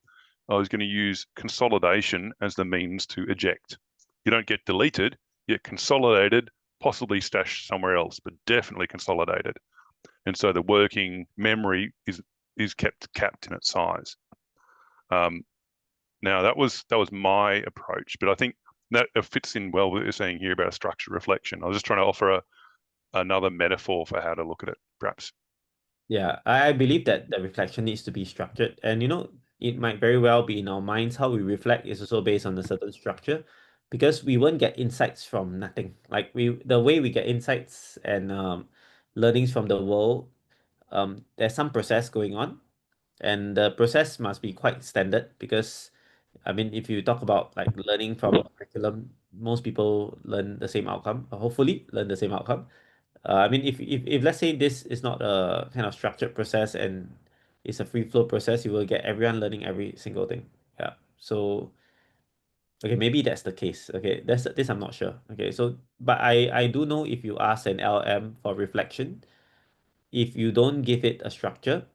I was going to use consolidation as the means to eject. You don't get deleted, you get consolidated, possibly stashed somewhere else, but definitely consolidated. And so the working memory is kept capped in its size. Now that was my approach, but I think that fits in well with what you're saying here about a structured reflection. I was just trying to offer another metaphor for how to look at it, perhaps. Yeah, I believe that the reflection needs to be structured, and it might very well be in our minds how we reflect is also based on a certain structure, because we won't get insights from nothing. Like the way we get insights and learnings from the world, there's some process going on, and the process must be quite standard, because I mean, if you talk about like learning from a curriculum, most people learn the same outcome, or hopefully learn the same outcome. I mean, if let's say this is not a kind of structured process and it's a free flow process, you will get everyone learning every single thing. Yeah. So okay, maybe that's the case. Okay, this I'm not sure. Okay, so but I do know if you ask an LM for reflection, if you don't give it a structure,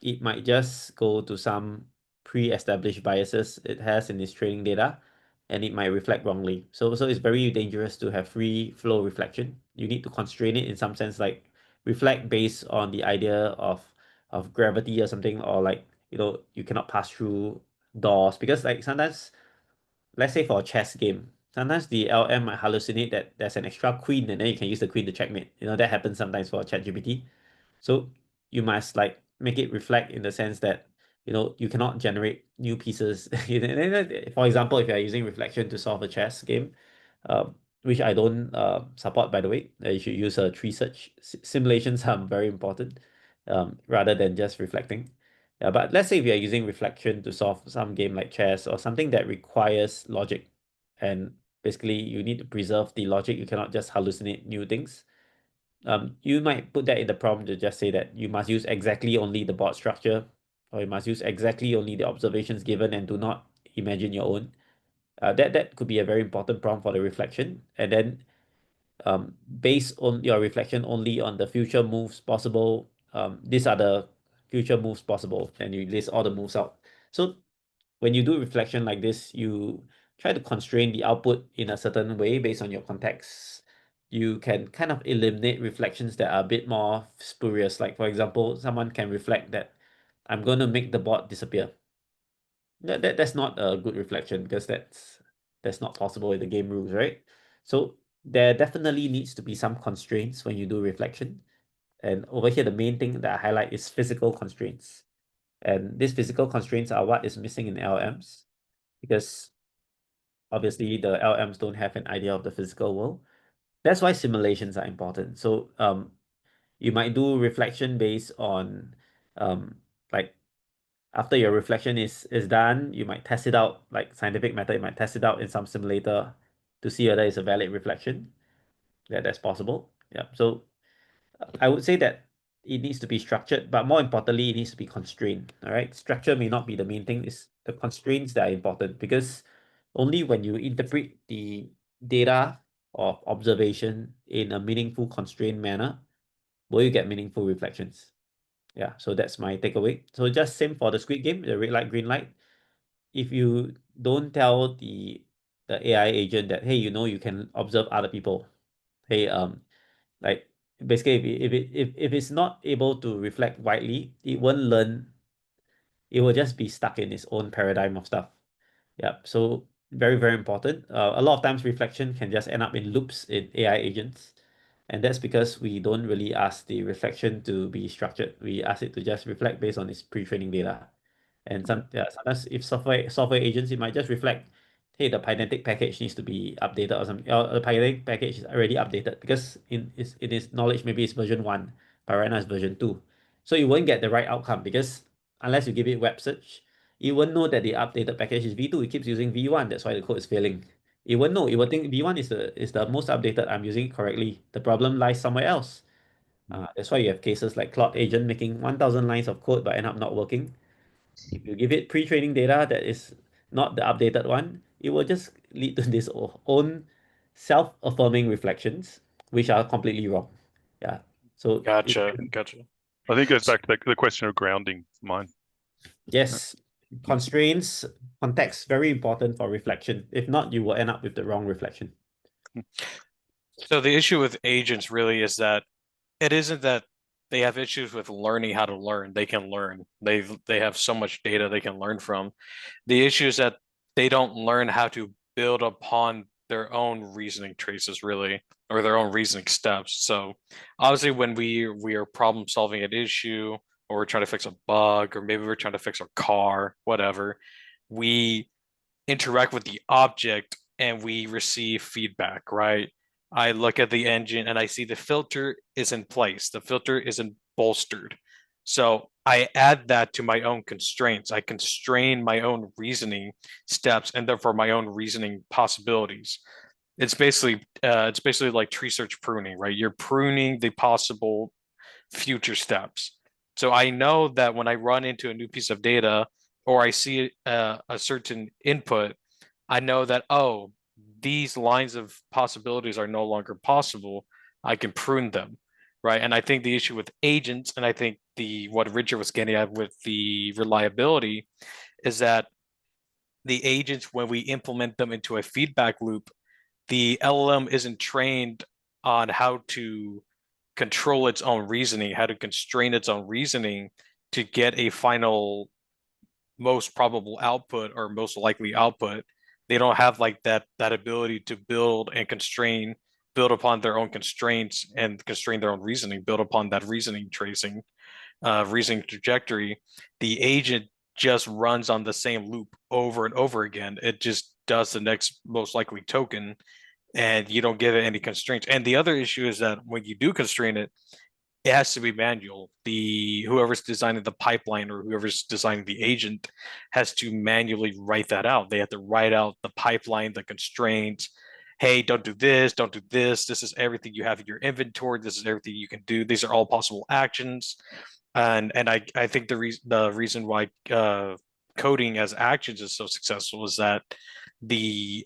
it might just go to some pre-established biases it has in its training data, and it might reflect wrongly. So it's very dangerous to have free flow reflection. You need to constrain it in some sense, like reflect based on the idea of gravity or something, or like you cannot pass through doors, because like sometimes, let's say for a chess game, sometimes the LM might hallucinate that there's an extra queen, and then you can use the queen to checkmate. That happens sometimes for ChatGPT. So you must like make it reflect in the sense that you cannot generate new pieces. For example, if you are using reflection to solve a chess game, which I don't support, by the way, you should use a tree search. Simulations are very important, rather than just reflecting. Yeah, but let's say if you are using reflection to solve some game like chess or something that requires logic, and basically you need to preserve the logic. You cannot just hallucinate new things. You might put that in the prompt to just say that you must use exactly only the board structure, or you must use exactly only the observations given and do not imagine your own. That could be a very important prompt for the reflection. And then base on your reflection only on the future moves possible. These are the future moves possible, and you list all the moves out. So when you do reflection like this, you try to constrain the output in a certain way based on your context. You can kind of eliminate reflections that are a bit more spurious. Like, for example, someone can reflect that I'm going to make the board disappear. That's not a good reflection, because that's not possible with the game rules, right? So there definitely needs to be some constraints when you do reflection. And over here, the main thing that I highlight is physical constraints. And these physical constraints are what is missing in LMs, because obviously the LMs don't have an idea of the physical world. That's why simulations are important. So you might do reflection based on like after your reflection is done, you might test it out, like scientific method, you might test it out in some simulator to see whether it's a valid reflection. That's possible. Yeah. So I would say that it needs to be structured, but more importantly, it needs to be constrained. All right. Structure may not be the main thing, it's the constraints that are important, because only when you interpret the data of observation in a meaningful, constrained manner will you get meaningful reflections. Yeah, so that's my takeaway. So just same for the Squid Game, the red light, green light. If you don't tell the AI agent that, hey, you can observe other people. Hey, like basically if it's not able to reflect widely, it won't learn. It will just be stuck in its own paradigm of stuff. Yeah, so very, very important. A lot of times reflection can just end up in loops in AI agents. And that's because we don't really ask the reflection to be structured. We ask it to just reflect based on its pre-training data. And sometimes if software agents, it might just reflect, hey, the Pydantic package needs to be updated or something. Or the Pydantic package is already updated because in its knowledge, maybe it's version 1, but right now it's version 2. So you won't get the right outcome because unless you give it web search, it won't know that the updated package is V2. It keeps using V1. That's why the code is failing. It won't know. It will think V1 is the most updated. I'm using it correctly. The problem lies somewhere else. That's why you have cases like Claude Agent making 1,000 lines of code but end up not working. If you give it pre-training data that is not the updated one, it will just lead to this own self-affirming reflections, which are completely wrong. Yeah. So Gotcha. I think it goes back to the question of grounding for mine. yes, constraints, context, very important for reflection. If not, you will end up with the wrong reflection. So the issue with agents really is that it isn't that they have issues with learning how to learn. They can learn. They have so much data they can learn from. The issue is that they don't learn how to build upon their own reasoning traces, really, or their own reasoning steps. So obviously when we are problem solving an issue, or we're trying to fix a bug, or maybe we're trying to fix our car, whatever, we interact with the object and we receive feedback, right? I look at the engine and I see the filter is in place, the filter isn't bolstered. So I add that to my own constraints. I constrain my own reasoning steps and therefore my own reasoning possibilities. It's basically like tree search pruning, right? You're pruning the possible future steps. So I know that when I run into a new piece of data or I see a certain input, I know that, oh, these lines of possibilities are no longer possible. I can prune them, right? And I think the issue with agents, and I think what Richard was getting at with the reliability, is that the agents, when we implement them into a feedback loop, the LLM isn't trained on how to control its own reasoning, how to constrain its own reasoning to get a final most probable output or most likely output. They don't have like that ability to build and constrain, build upon their own constraints and constrain their own reasoning, build upon that reasoning tracing, reasoning trajectory. The agent just runs on the same loop over and over again. It just does the next most likely token and you don't give it any constraints. And the other issue is that when you do constrain it, it has to be manual. Whoever's designing the pipeline or whoever's designing the agent has to manually write that out. They have to write out the pipeline, the constraints. Hey, don't do this, don't do this. This is everything you have in your inventory. This is everything you can do. These are all possible actions. And I think the reason why coding as actions is so successful is that the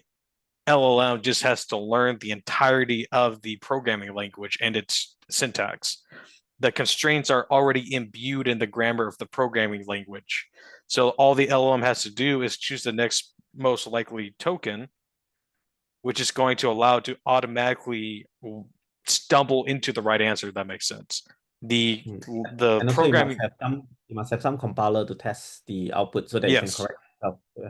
LLM just has to learn the entirety of the programming language and its syntax. The constraints are already imbued in the grammar of the programming language. So all the LLM has to do is choose the next most likely token, which is going to allow it to automatically stumble into the right answer, if that makes sense. The And also programming, you must have some compiler to test the output so that you can yes, correct itself. Yeah.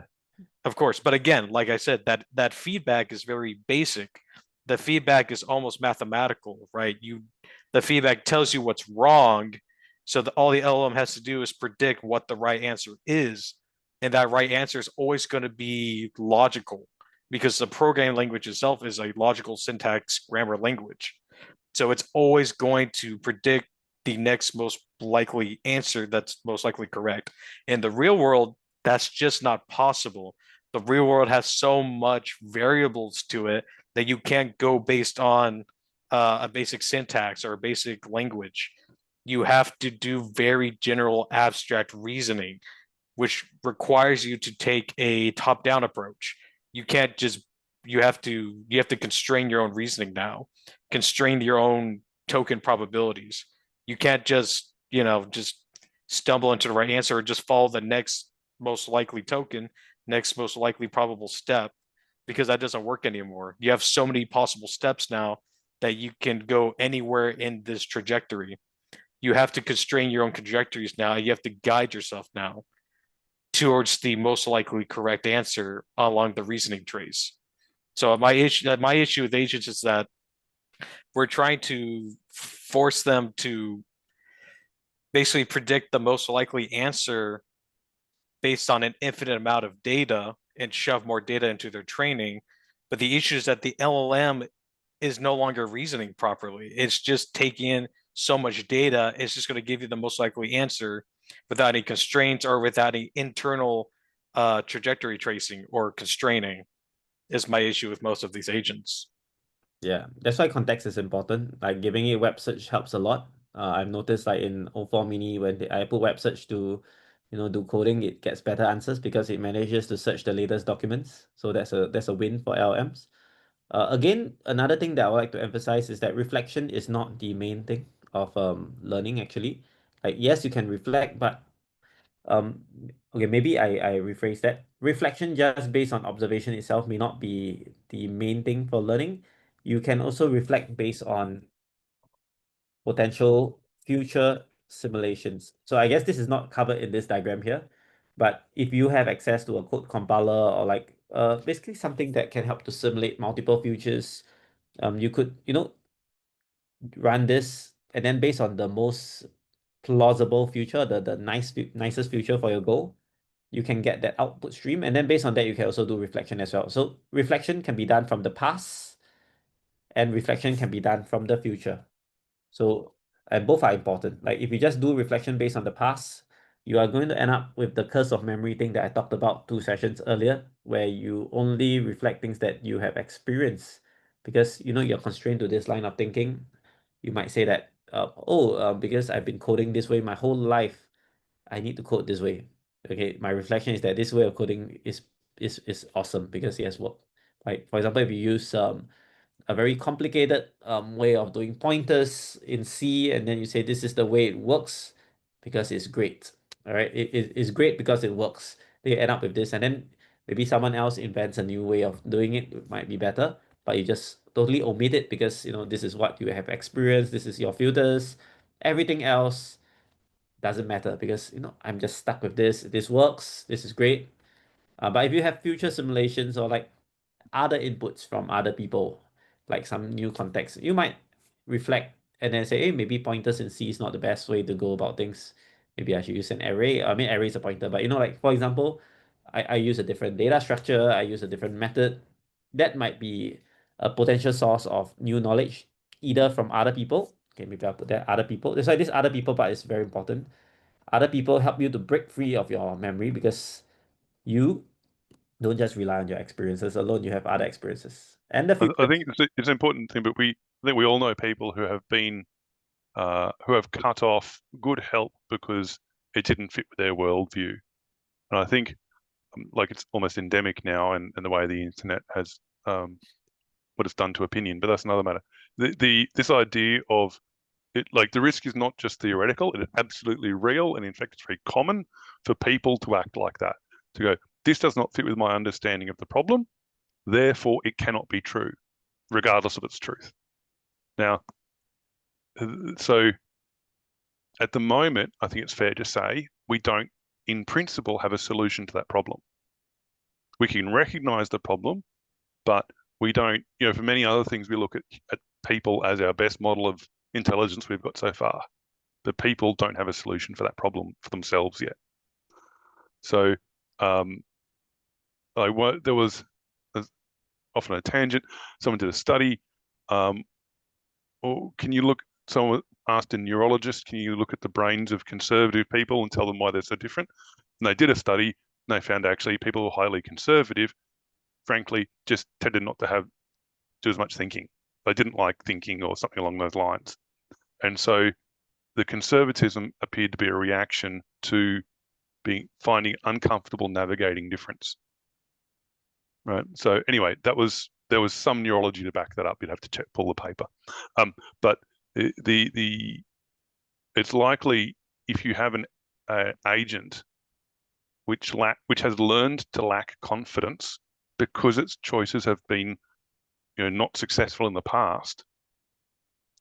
Of course, but again, like I said, that feedback is very basic. The feedback is almost mathematical, right? The feedback tells you what's wrong, so all the LLM has to do is predict what the right answer is, and that right answer is always going to be logical because the programming language itself is a logical syntax grammar language. So it's always going to predict the next most likely answer that's most likely correct. In the real world, that's just not possible. The real world has so much variables to it that you can't go based on a basic syntax or a basic language. You have to do very general abstract reasoning, which requires you to take a top-down approach. You can't just you have to constrain your own reasoning now, constrain your own token probabilities. You can't just, just stumble into the right answer or just follow the next most likely token, next most likely probable step, because that doesn't work anymore. You have so many possible steps now that you can go anywhere in this trajectory. You have to constrain your own trajectories now. You have to guide yourself now towards the most likely correct answer along the reasoning trace. So my issue with agents is that we're trying to force them to basically predict the most likely answer based on an infinite amount of data and shove more data into their training. But the issue is that the LLM is no longer reasoning properly. It's just taking in so much data. It's just going to give you the most likely answer without any constraints or without any internal trajectory tracing or constraining is my issue with most of these agents. Yeah, that's why context is important. Like giving it web search helps a lot. I've noticed like in O4 Mini when I put web search to, do coding, it gets better answers because it manages to search the latest documents. So that's a win for LLMs. Again, another thing that I would like to emphasize is that reflection is not the main thing of learning actually. Like yes, you can reflect, but um okay, maybe I rephrase that. Reflection just based on observation itself may not be the main thing for learning. You can also reflect based on potential future simulations. So I guess this is not covered in this diagram here, but if you have access to a code compiler or like basically something that can help to simulate multiple futures, you could run this, and then based on the most plausible future, the nicest future for your goal, you can get that output stream, and then based on that you can also do reflection as well. So reflection can be done from the past and reflection can be done from the future. So, and both are important. Like if you just do reflection based on the past, you are going to end up with the curse of memory thing that I talked about 2 sessions earlier, where you only reflect things that you have experienced because you're constrained to this line of thinking. You might say that, because I've been coding this way my whole life, I need to code this way. Okay, my reflection is that this way of coding is awesome because it has worked. Like for example, if you use a very complicated way of doing pointers in C, and then you say this is the way it works because it's great. All right, it's great because it works. They end up with this, and then maybe someone else invents a new way of doing it. It might be better, but you just totally omit it because this is what you have experienced. This is your filters. Everything else doesn't matter because I'm just stuck with this. This works. This is great. But if you have future simulations or like other inputs from other people, like some new context, you might reflect and then say, hey, maybe pointers in C is not the best way to go about things. Maybe I should use an array. I mean, array is a pointer, but like for example, I use a different data structure. I use a different method. That might be a potential source of new knowledge, either from other people. Okay, maybe I'll put that other people. That's why this other people part is very important. Other people help you to break free of your memory because you don't just rely on your experiences alone. You have other experiences and the I future. think it's an important thing, but I think we all know people who have been who have cut off good help because it didn't fit with their worldview. And I think like it's almost endemic now, and the way the internet has what it's done to opinion. But that's another matter. This idea of it, like the risk is not just theoretical; it is absolutely real, and in fact, it's very common for people to act like that. To go, this does not fit with my understanding of the problem, therefore it cannot be true, regardless of its truth. Now, so at the moment, I think it's fair to say we don't, in principle, have a solution to that problem. We can recognize the problem, but we don't, for many other things, we look at people as our best model of intelligence we've got so far. The people don't have a solution for that problem for themselves yet. So there was often a tangent. Someone did a study. Or can you look? Someone asked a neurologist, can you look at the brains of conservative people and tell them why they're so different? And they did a study, and they found actually people who are highly conservative, frankly, just tended not to do as much thinking. They didn't like thinking or something along those lines. And so the conservatism appeared to be a reaction to finding uncomfortable navigating difference. Right. So anyway, there was some neurology to back that up. You'd have to pull the paper. But it's likely if you have an agent which has learned to lack confidence because its choices have been not successful in the past,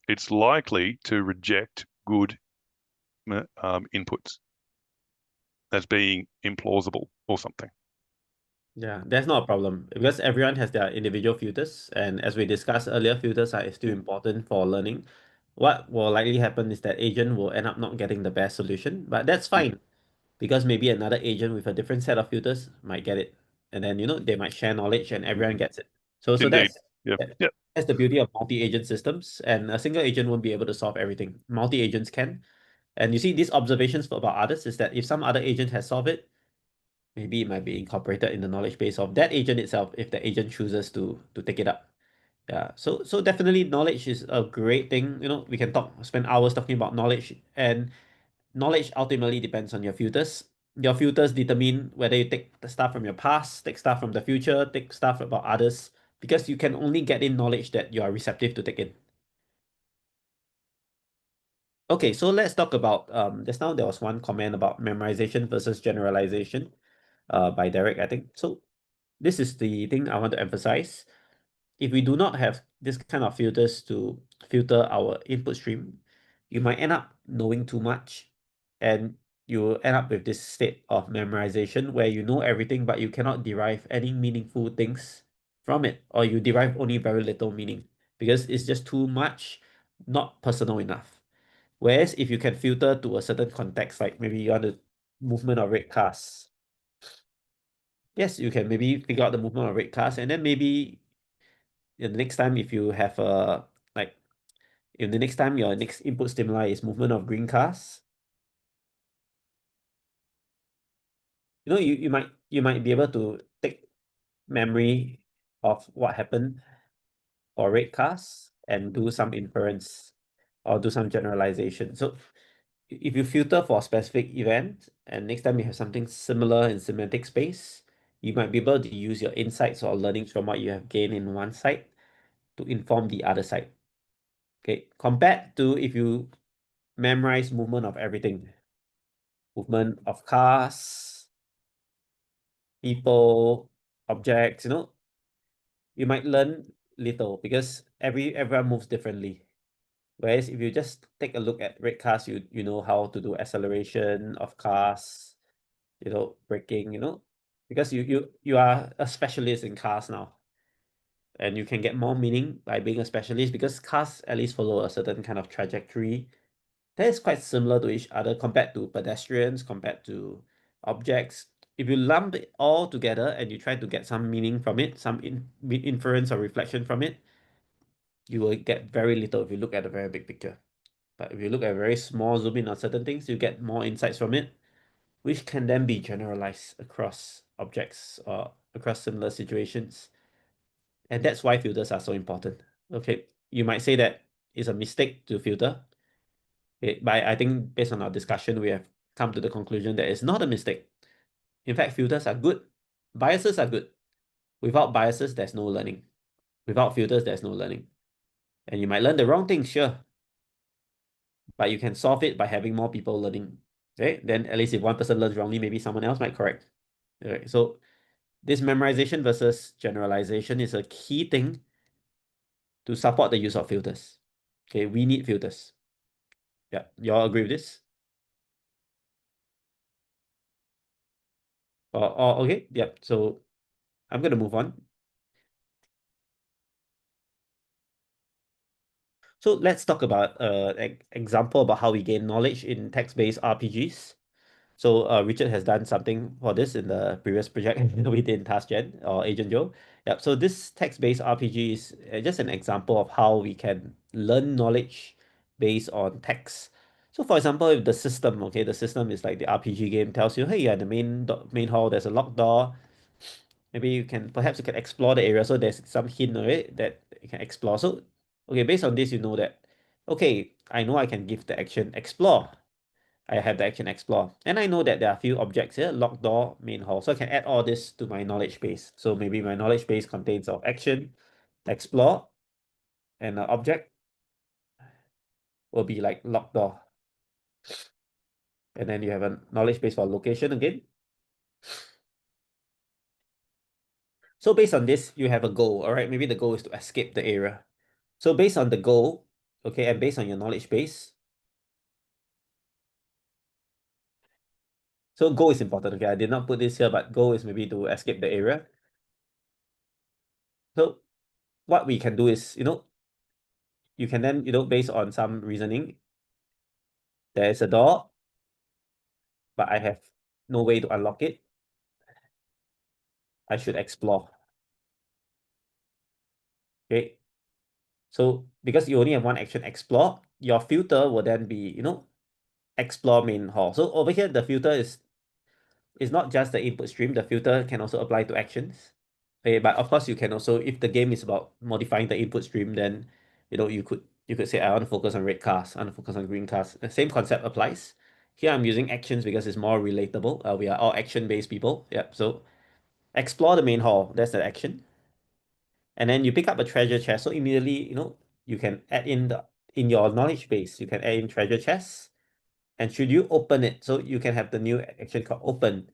it's likely to reject good inputs as being implausible or something. Yeah, that's not a problem because everyone has their individual filters. And as we discussed earlier, filters are still important for learning. What will likely happen is that agent will end up not getting the best solution, but that's fine because maybe another agent with a different set of filters might get it. And then, they might share knowledge and everyone gets it. So Indeed. Yeah. that's the beauty of multi-agent systems. And a single agent won't be able to solve everything. Multi-agents can. And you see, these observations about others is that if some other agent has solved it, maybe it might be incorporated in the knowledge base of that agent itself if the agent chooses to take it up. Yeah, so definitely knowledge is a great thing. We can spend hours talking about knowledge, and knowledge ultimately depends on your filters. Your filters determine whether you take the stuff from your past, take stuff from the future, take stuff about others, because you can only get in knowledge that you are receptive to take in. Okay, so let's talk about just now there was one comment about memorization versus generalization by Derek, I think. So this is the thing I want to emphasize. If we do not have this kind of filters to filter our input stream, you might end up knowing too much, and you will end up with this state of memorization where you know everything, but you cannot derive any meaningful things from it, or you derive only very little meaning because it's just too much, not personal enough. Whereas if you can filter to a certain context, like maybe you want the movement of red cars, yes, you can maybe figure out the movement of red cars, and then maybe the next time if you have if the next time your next input stimuli is movement of green cars, you might be able to take memory of what happened for red cars and do some inference or do some generalization. So if you filter for a specific event and next time you have something similar in semantic space, you might be able to use your insights or learnings from what you have gained in one side to inform the other side. Okay, compared to if you memorize movement of everything, movement of cars, people, objects, you might learn little because everyone moves differently. Whereas if you just take a look at red cars, you know how to do acceleration of cars, braking, because you are a specialist in cars now. And you can get more meaning by being a specialist because cars at least follow a certain kind of trajectory that is quite similar to each other compared to pedestrians, compared to objects. If you lump it all together and you try to get some meaning from it, some inference or reflection from it, you will get very little if you look at the very big picture. But if you look at a very small zoom in on certain things, you get more insights from it, which can then be generalized across objects or across similar situations. And that's why filters are so important. Okay, you might say that it's a mistake to filter. Okay, but I think based on our discussion, we have come to the conclusion that it's not a mistake. In fact, filters are good. Biases are good. Without biases, there's no learning. Without filters, there's no learning. And you might learn the wrong thing, sure. But you can solve it by having more people learning. Okay, then at least if one person learns wrongly, maybe someone else might correct. Okay, so this memorization versus generalization is a key thing to support the use of filters. Okay, we need filters. Yeah, you all agree with this? Okay, yep. So I'm going to move on. So let's talk about an example about how we gain knowledge in text-based RPGs. So Richard has done something for this in the previous project we did in TaskGen or Agent Joe. Yep. So this text-based RPG is just an example of how we can learn knowledge based on text. So for example, if the system, okay, the system is like the RPG game tells you, hey, yeah, the main hall, there's a locked door. Maybe you can explore the area. So there's some hint, right, that you can explore. So okay, based on this, you know that, okay, I know I can give the action explore. I have the action explore. And I know that there are a few objects here, locked door, main hall. So I can add all this to my knowledge base. So maybe my knowledge base contains of action, explore, and an object will be like locked door. And then you have a knowledge base for location again. So based on this, you have a goal, all right? Maybe the goal is to escape the area. So based on the goal, okay, and based on your knowledge base, so goal is important, okay? I did not put this here, but goal is maybe to escape the area. So what we can do is, you can then, based on some reasoning, there is a door, but I have no way to unlock it. I should explore. Okay. So because you only have one action, explore, your filter will then be, explore main hall. So over here, the filter is not just the input stream. The filter can also apply to actions. Okay, but of course you can also, if the game is about modifying the input stream, then you could say I want to focus on red cars, I want to focus on green cars. The same concept applies. Here I'm using actions because it's more relatable. We are all action-based people. Yep. So explore the main hall. That's the action. And then you pick up a treasure chest. So immediately, you can add in your knowledge base, you can add in treasure chests. And should you open it, so you can have the new action called open.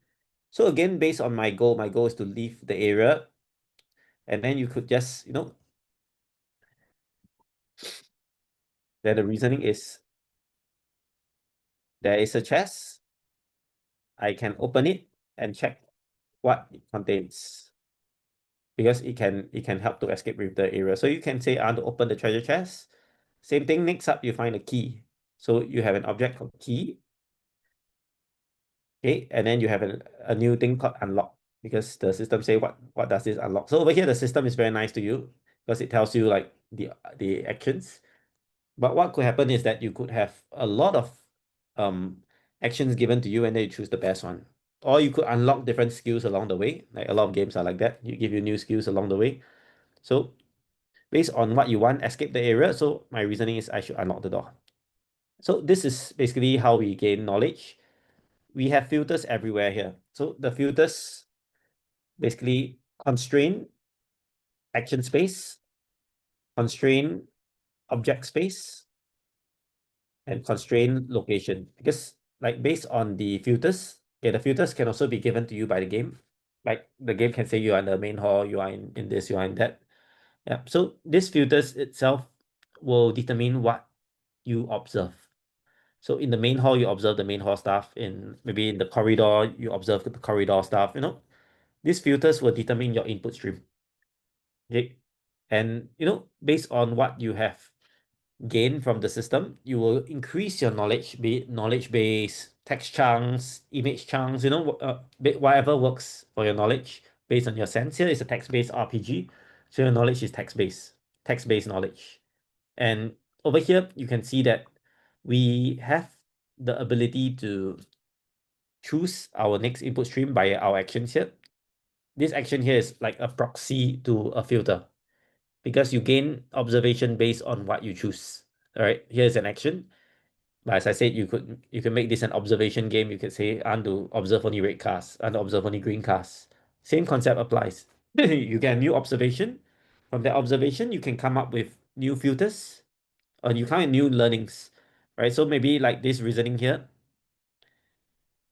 So again, based on my goal is to leave the area. And then you could just, then the reasoning is there is a chest. I can open it and check what it contains. Because it can help to escape with the area. So you can say I want to open the treasure chest. Same thing, next up you find a key. So you have an object called key. Okay, and then you have a new thing called unlock, because the system say what does this unlock. So over here the system is very nice to you because it tells you like the actions. But what could happen is that you could have a lot of actions given to you and then you choose the best one. Or you could unlock different skills along the way. Like a lot of games are like that. You give you new skills along the way. So based on what you want, escape the area. So my reasoning is I should unlock the door. So this is basically how we gain knowledge. We have filters everywhere here. So the filters basically constrain action space, constrain object space, and constrain location. Because like based on the filters, okay, the filters can also be given to you by the game. Like the game can say you are in the main hall, you are in this, you are in that. Yeah. So this filters itself will determine what you observe. So in the main hall, you observe the main hall stuff. Maybe in the corridor, you observe the corridor stuff. These filters will determine your input stream. Okay. And based on what you have gained from the system, you will increase your knowledge, be it knowledge base, text chunks, image chunks, whatever works for your knowledge based on your sense. Here is a text-based RPG. So your knowledge is text-based knowledge. And over here, you can see that we have the ability to choose our next input stream by our actions here. This action here is like a proxy to a filter because you gain observation based on what you choose. All right, here's an action. But as I said, you can make this an observation game. You could say, I want to observe only red cars, I want to observe only green cars. Same concept applies. You get a new observation. From that observation, you can come up with new filters, or you come with new learnings, right? So maybe like this reasoning here,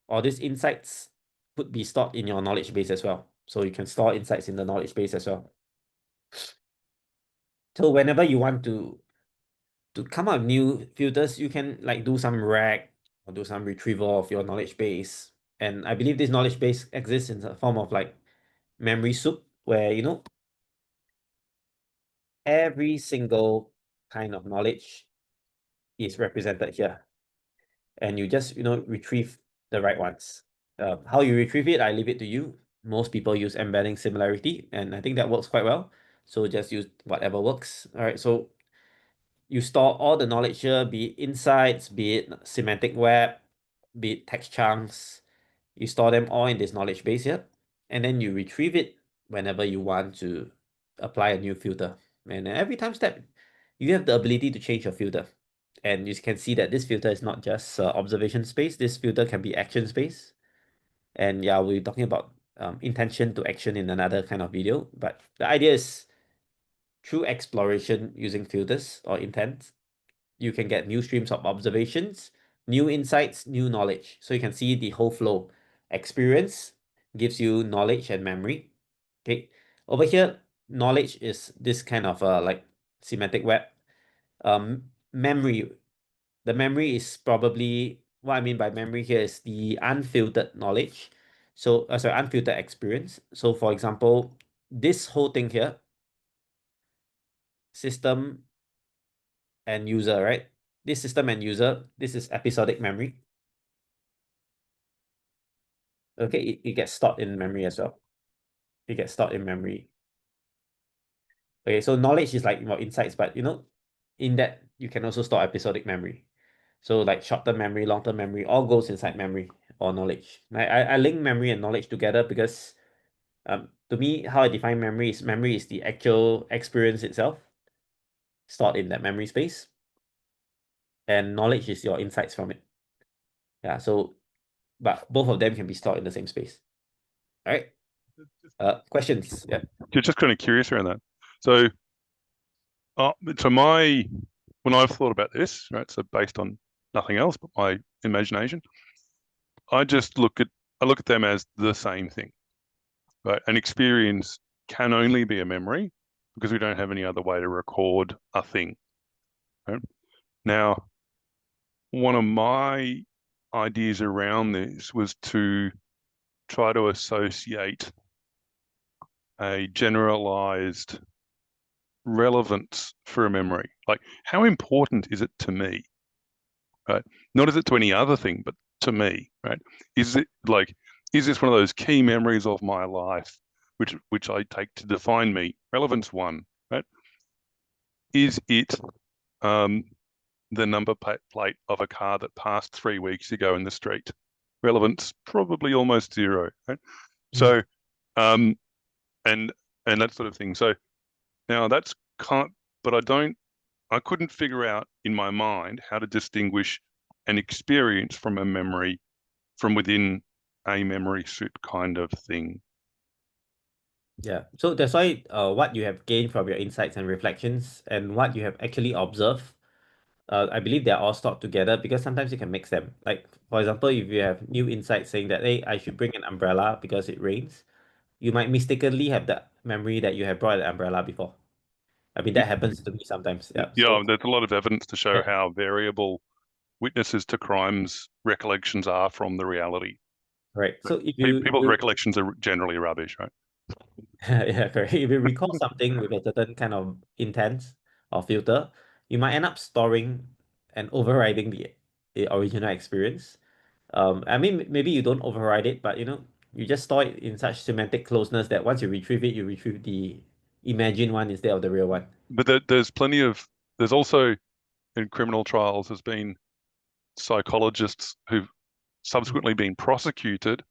or these insights could be stored in your knowledge base as well. So you can store insights in the knowledge base as well. So whenever you want to come up with new filters, you can like do some rag or do some retrieval of your knowledge base. And I believe this knowledge base exists in the form of like memory soup. where, you know, every single kind of knowledge is represented here. And you just, you know, retrieve the right ones. How you retrieve it, I leave it to you. Most people use embedding similarity, and I think that works quite well. So just use whatever works. All right, so you store all the knowledge here, be it insights, be it semantic web, be it text chunks. You store them all in this knowledge base here, and then you retrieve it whenever you want to apply a new filter. And every time step, you have the ability to change your filter. And you can see that this filter is not just observation space. This filter can be action space. And yeah, we're talking about intention to action in another kind of video. But the idea is through exploration using filters or intents, you can get new streams of observations, new insights, new knowledge. So you can see the whole flow. Experience gives you knowledge and memory. Okay. Over here, knowledge is this kind of like semantic web. Memory, the memory is probably, what I mean by memory here is the unfiltered knowledge. So, sorry, unfiltered experience. So for example, this whole thing here, system and user, right? This system and user, this is episodic memory. Okay, it gets stored in memory as well. It gets stored in memory. Okay, so knowledge is like more insights, but you know, in that you can also store episodic memory. So like short-term memory, long-term memory, all goes inside memory or knowledge. I link memory and knowledge together because to me, how I define memory is the actual experience itself stored in that memory space. And knowledge is your insights from it. Yeah, so but both of them can be stored in the same space. All right. Questions? Yeah. You're just kind of curious around that. So, when I've thought about this, right, so based on nothing else but my imagination, I look at them as the same thing, right? An experience can only be a memory because we don't have any other way to record a thing. Right? Now, one of my ideas around this was to try to associate a generalized relevance for a memory. Like, how important is it to me? Right? Not is it to any other thing, but to me, right? Is this one of those key memories of my life, which I take to define me? Relevance one, right? Is it the number plate of a car that passed 3 weeks ago in the street? Relevance probably almost zero, right? So, and that sort of thing. So now that's but I couldn't figure out in my mind how to distinguish an experience from a memory from within a memory suit kind of thing. Yeah. So that's why what you have gained from your insights and reflections and what you have actually observed, I believe they're all stored together because sometimes you can mix them. Like, for example, if you have new insights saying that, hey, I should bring an umbrella because it rains, you might mistakenly have that memory that you have brought an umbrella before. I mean, that happens to me sometimes. Yeah. Yeah, So, there's a lot of evidence to show yeah, how variable witnesses to crimes recollections are from the reality. right. But So if people's you recollections are generally rubbish, right? yeah, correct. If you recall something with a certain kind of intent or filter, you might end up storing and overriding the original experience. I mean, maybe you don't override it, but you know, you just store it in such semantic closeness that once you retrieve it, you retrieve the imagined one instead of the real one. But there's also in criminal trials has been psychologists who've subsequently been prosecuted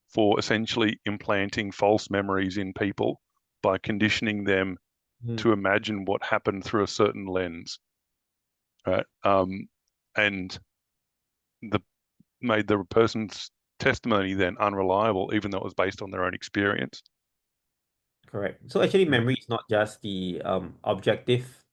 for essentially implanting false memories in people by conditioning them Mm, to imagine what happened through a certain lens, right? And the made the person's testimony then unreliable, even though it was based on their own experience. correct. So actually, Yeah. memory is not just the objective,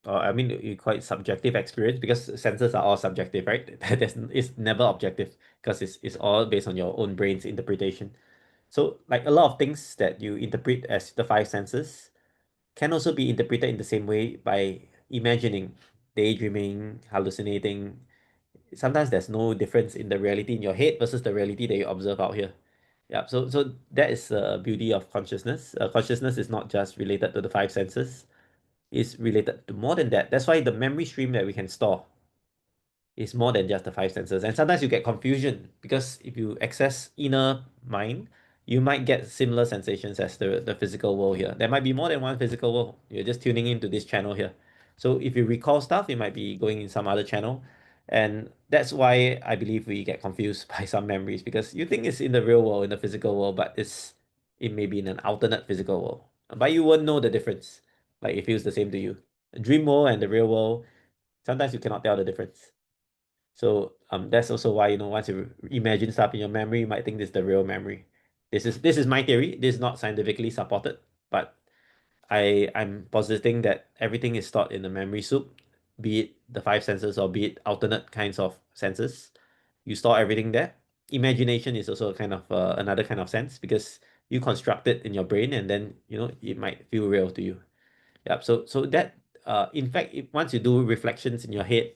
I mean, you call it subjective experience because senses are all subjective, right? It's never objective because it's all based on your own brain's interpretation. So, like a lot of things that you interpret as the five senses can also be interpreted in the same way by imagining, daydreaming, hallucinating. Sometimes there's no difference in the reality in your head versus the reality that you observe out here. Yeah, so that is the beauty of consciousness. Consciousness is not just related to the five senses, it's related to more than that. That's why the memory stream that we can store is more than just the five senses. And sometimes you get confusion because if you access inner mind, you might get similar sensations as the physical world here. There might be more than one physical world. You're just tuning into this channel here. So if you recall stuff, you might be going in some other channel. And that's why I believe we get confused by some memories because you think it's in the real world, in the physical world, but it may be in an alternate physical world. But you won't know the difference. Like it feels the same to you. The dream world and the real world, sometimes you cannot tell the difference. So that's also why, once you imagine stuff in your memory, you might think this is the real memory. This is my theory. This is not scientifically supported, but I'm positing that everything is stored in the memory soup, be it the five senses or be it alternate kinds of senses. You store everything there. Imagination is also kind of another kind of sense because you construct it in your brain and then it might feel real to you. Yep. So that in fact, once you do reflections in your head,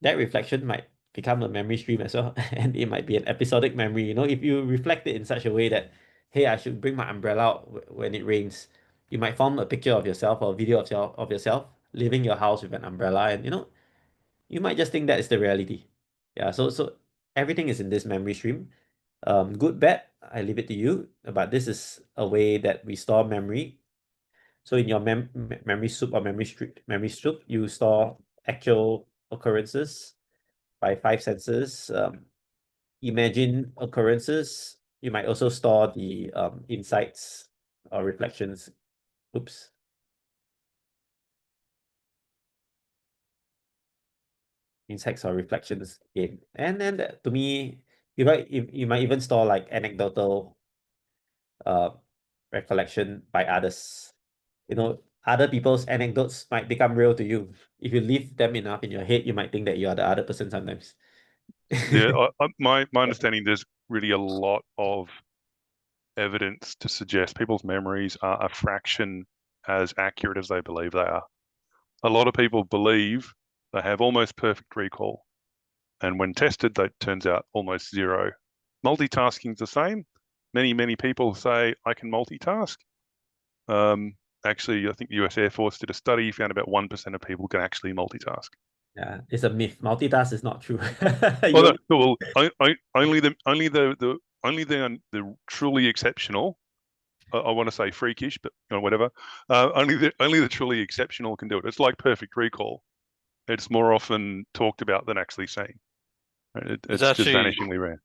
that reflection might become a memory stream as well. And it might be an episodic memory. If you reflect it in such a way that, hey, I should bring my umbrella out when it rains, you might form a picture of yourself or a video of yourself leaving your house with an umbrella. And, you might just think that is the reality. Yeah. So everything is in this memory stream. Good, bad, I leave it to you. But this is a way that we store memory. So in your memory soup or memory soup, you store actual occurrences by five senses. Imagine occurrences. You might also store the insights or reflections. Oops. Insights or reflections game. And then to me, you might even store like anecdotal uh, recollection by others. Other people's anecdotes might become real to you. If you leave them enough in your head, you might think that you are the other person sometimes. Yeah, my understanding, there's really a lot of evidence to suggest people's memories are a fraction as accurate as they believe they are. A lot of people believe they have almost perfect recall, and when tested, that turns out almost zero. Multitasking is the same. Many people say I can multitask. Actually, I think the US Air Force did a study, found about 1% of people can actually multitask. Yeah, it's a myth. Multitask is not true. Well, no, only the truly exceptional. I want to say freakish, but whatever. Only the truly exceptional can do it. It's like perfect recall. It's more often talked about than actually seen. It's just vanishingly rare.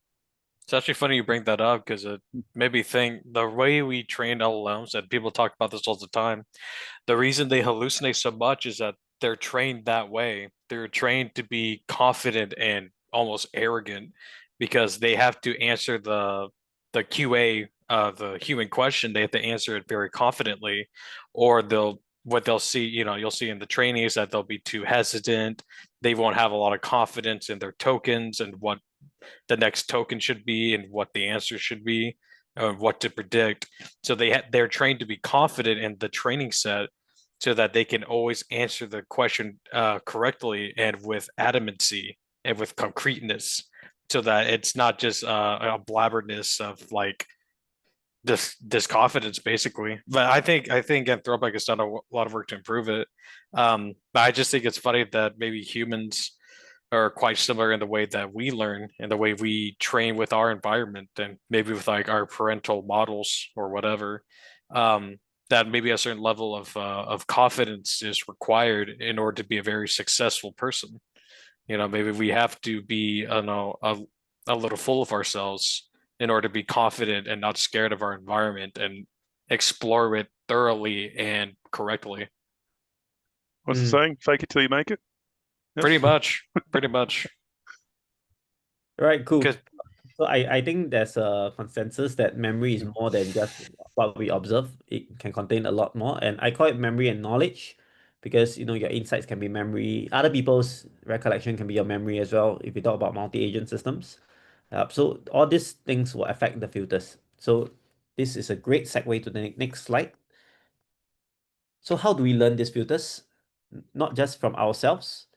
It's actually funny you bring that up because it made me think the way we train LLMs, and people talk about this all the time, the reason they hallucinate so much is that they're trained that way. They're trained to be confident and almost arrogant because they have to answer the QA, the human question. They have to answer it very confidently, or what they'll see, you'll see in the training is that they'll be too hesitant. They won't have a lot of confidence in their tokens and what the next token should be and what the answer should be, what to predict. So they're trained to be confident in the training set so that they can always answer the question correctly and with adamancy and with concreteness, so that it's not just a blabberness of like this confidence basically. But I think Anthropic has done a lot of work to improve it. But I just think it's funny that maybe humans are quite similar in the way that we learn and the way we train with our environment and maybe with like our parental models or whatever. That maybe a certain level of confidence is required in order to be a very successful person. Maybe we have to be, I don't know, a little full of ourselves in order to be confident and not scared of our environment and explore it thoroughly and correctly. What's the saying? Fake it till you make it. Pretty much. Pretty much. Right, cool. Because So I think there's a consensus that memory is more than just what we observe. It can contain a lot more. And I call it memory and knowledge because, your insights can be memory. Other people's recollection can be your memory as well if we talk about multi-agent systems. So all these things will affect the filters. So this is a great segue to the next slide. So how do we learn these filters? Not just from ourselves.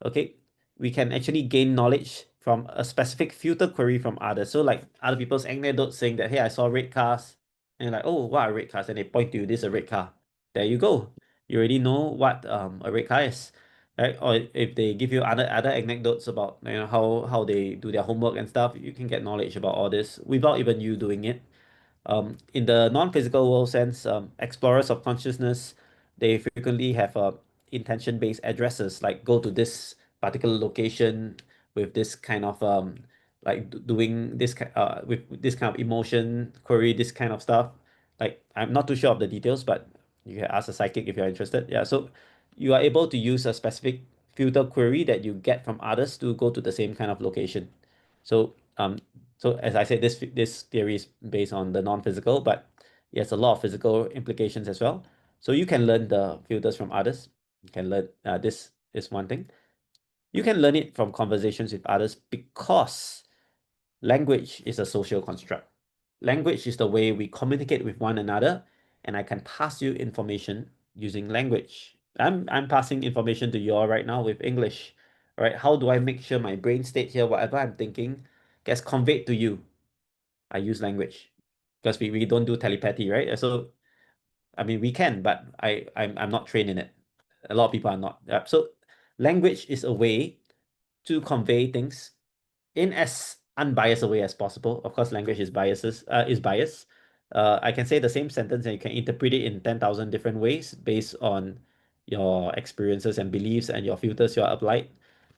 Okay, we can actually gain knowledge from a specific filter query from others. So like other people's anecdotes saying that, hey, I saw red cars, and you're like, oh, what are red cars? And they point to you, this is a red car. There you go. You already know what a red car is. Right? Or if they give you other anecdotes about how they do their homework and stuff, you can get knowledge about all this without even you doing it. In the non-physical world sense, explorers of consciousness, they frequently have intention-based addresses, like go to this particular location with this kind of doing this with this kind of emotion query, this kind of stuff. Like I'm not too sure of the details, but you can ask a psychic if you're interested. Yeah, so you are able to use a specific filter query that you get from others to go to the same kind of location. So as I said, this theory is based on the non-physical, but it has a lot of physical implications as well. So you can learn the filters from others. You can learn this is one thing. You can learn it from conversations with others because language is a social construct. Language is the way we communicate with one another, and I can pass you information using language. I'm passing information to you all right now with English. Right? How do I make sure my brain state here, whatever I'm thinking, gets conveyed to you? I use language because we don't do telepathy, right? So I mean we can, but I'm not trained in it. A lot of people are not. Yep. So language is a way to convey things in as unbiased a way as possible. Of course, language is biased. I can say the same sentence and you can interpret it in 10,000 different ways based on your experiences and beliefs and your filters you are applied.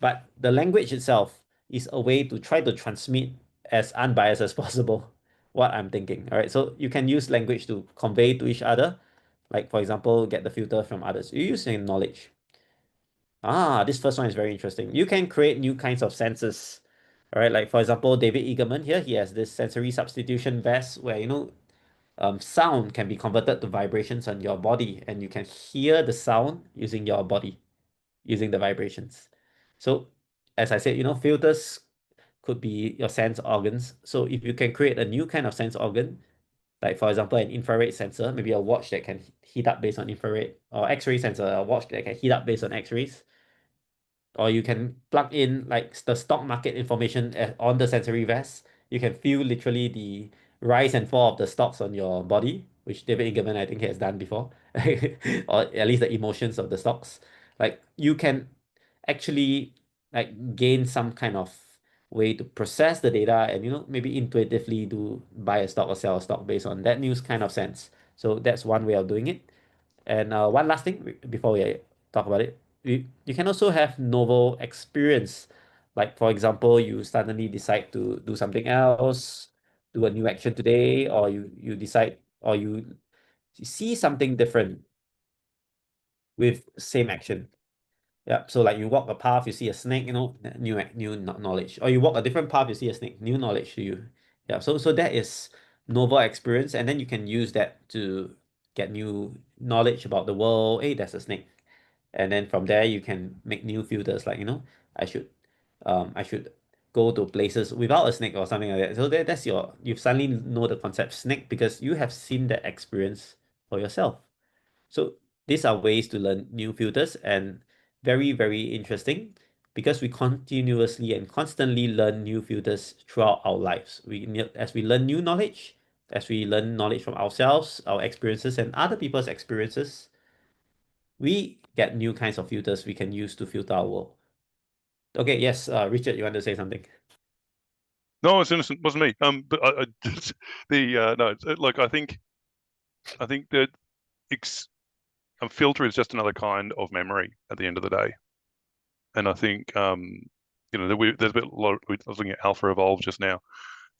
But the language itself is a way to try to transmit as unbiased as possible what I'm thinking. All right. So you can use language to convey to each other. Like, for example, get the filter from others. You use knowledge. This first one is very interesting. You can create new kinds of senses. All right, like for example, David Eagleman here, he has this sensory substitution vest where sound can be converted to vibrations on your body, and you can hear the sound using your body, using the vibrations. So, as I said, filters could be your sense organs. So if you can create a new kind of sense organ, like for example, an infrared sensor, maybe a watch that can heat up based on infrared, or X-ray sensor, a watch that can heat up based on X-rays, or you can plug in like the stock market information on the sensory vest. You can feel literally the rise and fall of the stocks on your body, which David Ingerman I think has done before, or at least the emotions of the stocks. Like you can actually like gain some kind of way to process the data and maybe intuitively do buy a stock or sell a stock based on that news kind of sense. So that's one way of doing it. And one last thing before we talk about it, you can also have novel experience. Like for example, you suddenly decide to do something else, do a new action today, or you decide or you see something different with same action. Yeah. So like you walk a path, you see a snake, new knowledge. Or you walk a different path, you see a snake, new knowledge to you. Yeah. So that is novel experience, and then you can use that to get new knowledge about the world. Hey, there's a snake. And then from there you can make new filters like, I should I should go to places without a snake or something like that. So that's you suddenly know the concept snake because you have seen that experience for yourself. So these are ways to learn new filters and very, very interesting because we continuously and constantly learn new filters throughout our lives. As we learn new knowledge, as we learn knowledge from ourselves, our experiences, and other people's experiences, we get new kinds of filters we can use to filter our world. Okay, yes, Richard, you want to say something? No, it's innocent. Wasn't me. But I no, like I think that a filter is just another kind of memory at the end of the day, and I think there's a lot. I was looking at Alpha Evolve just now,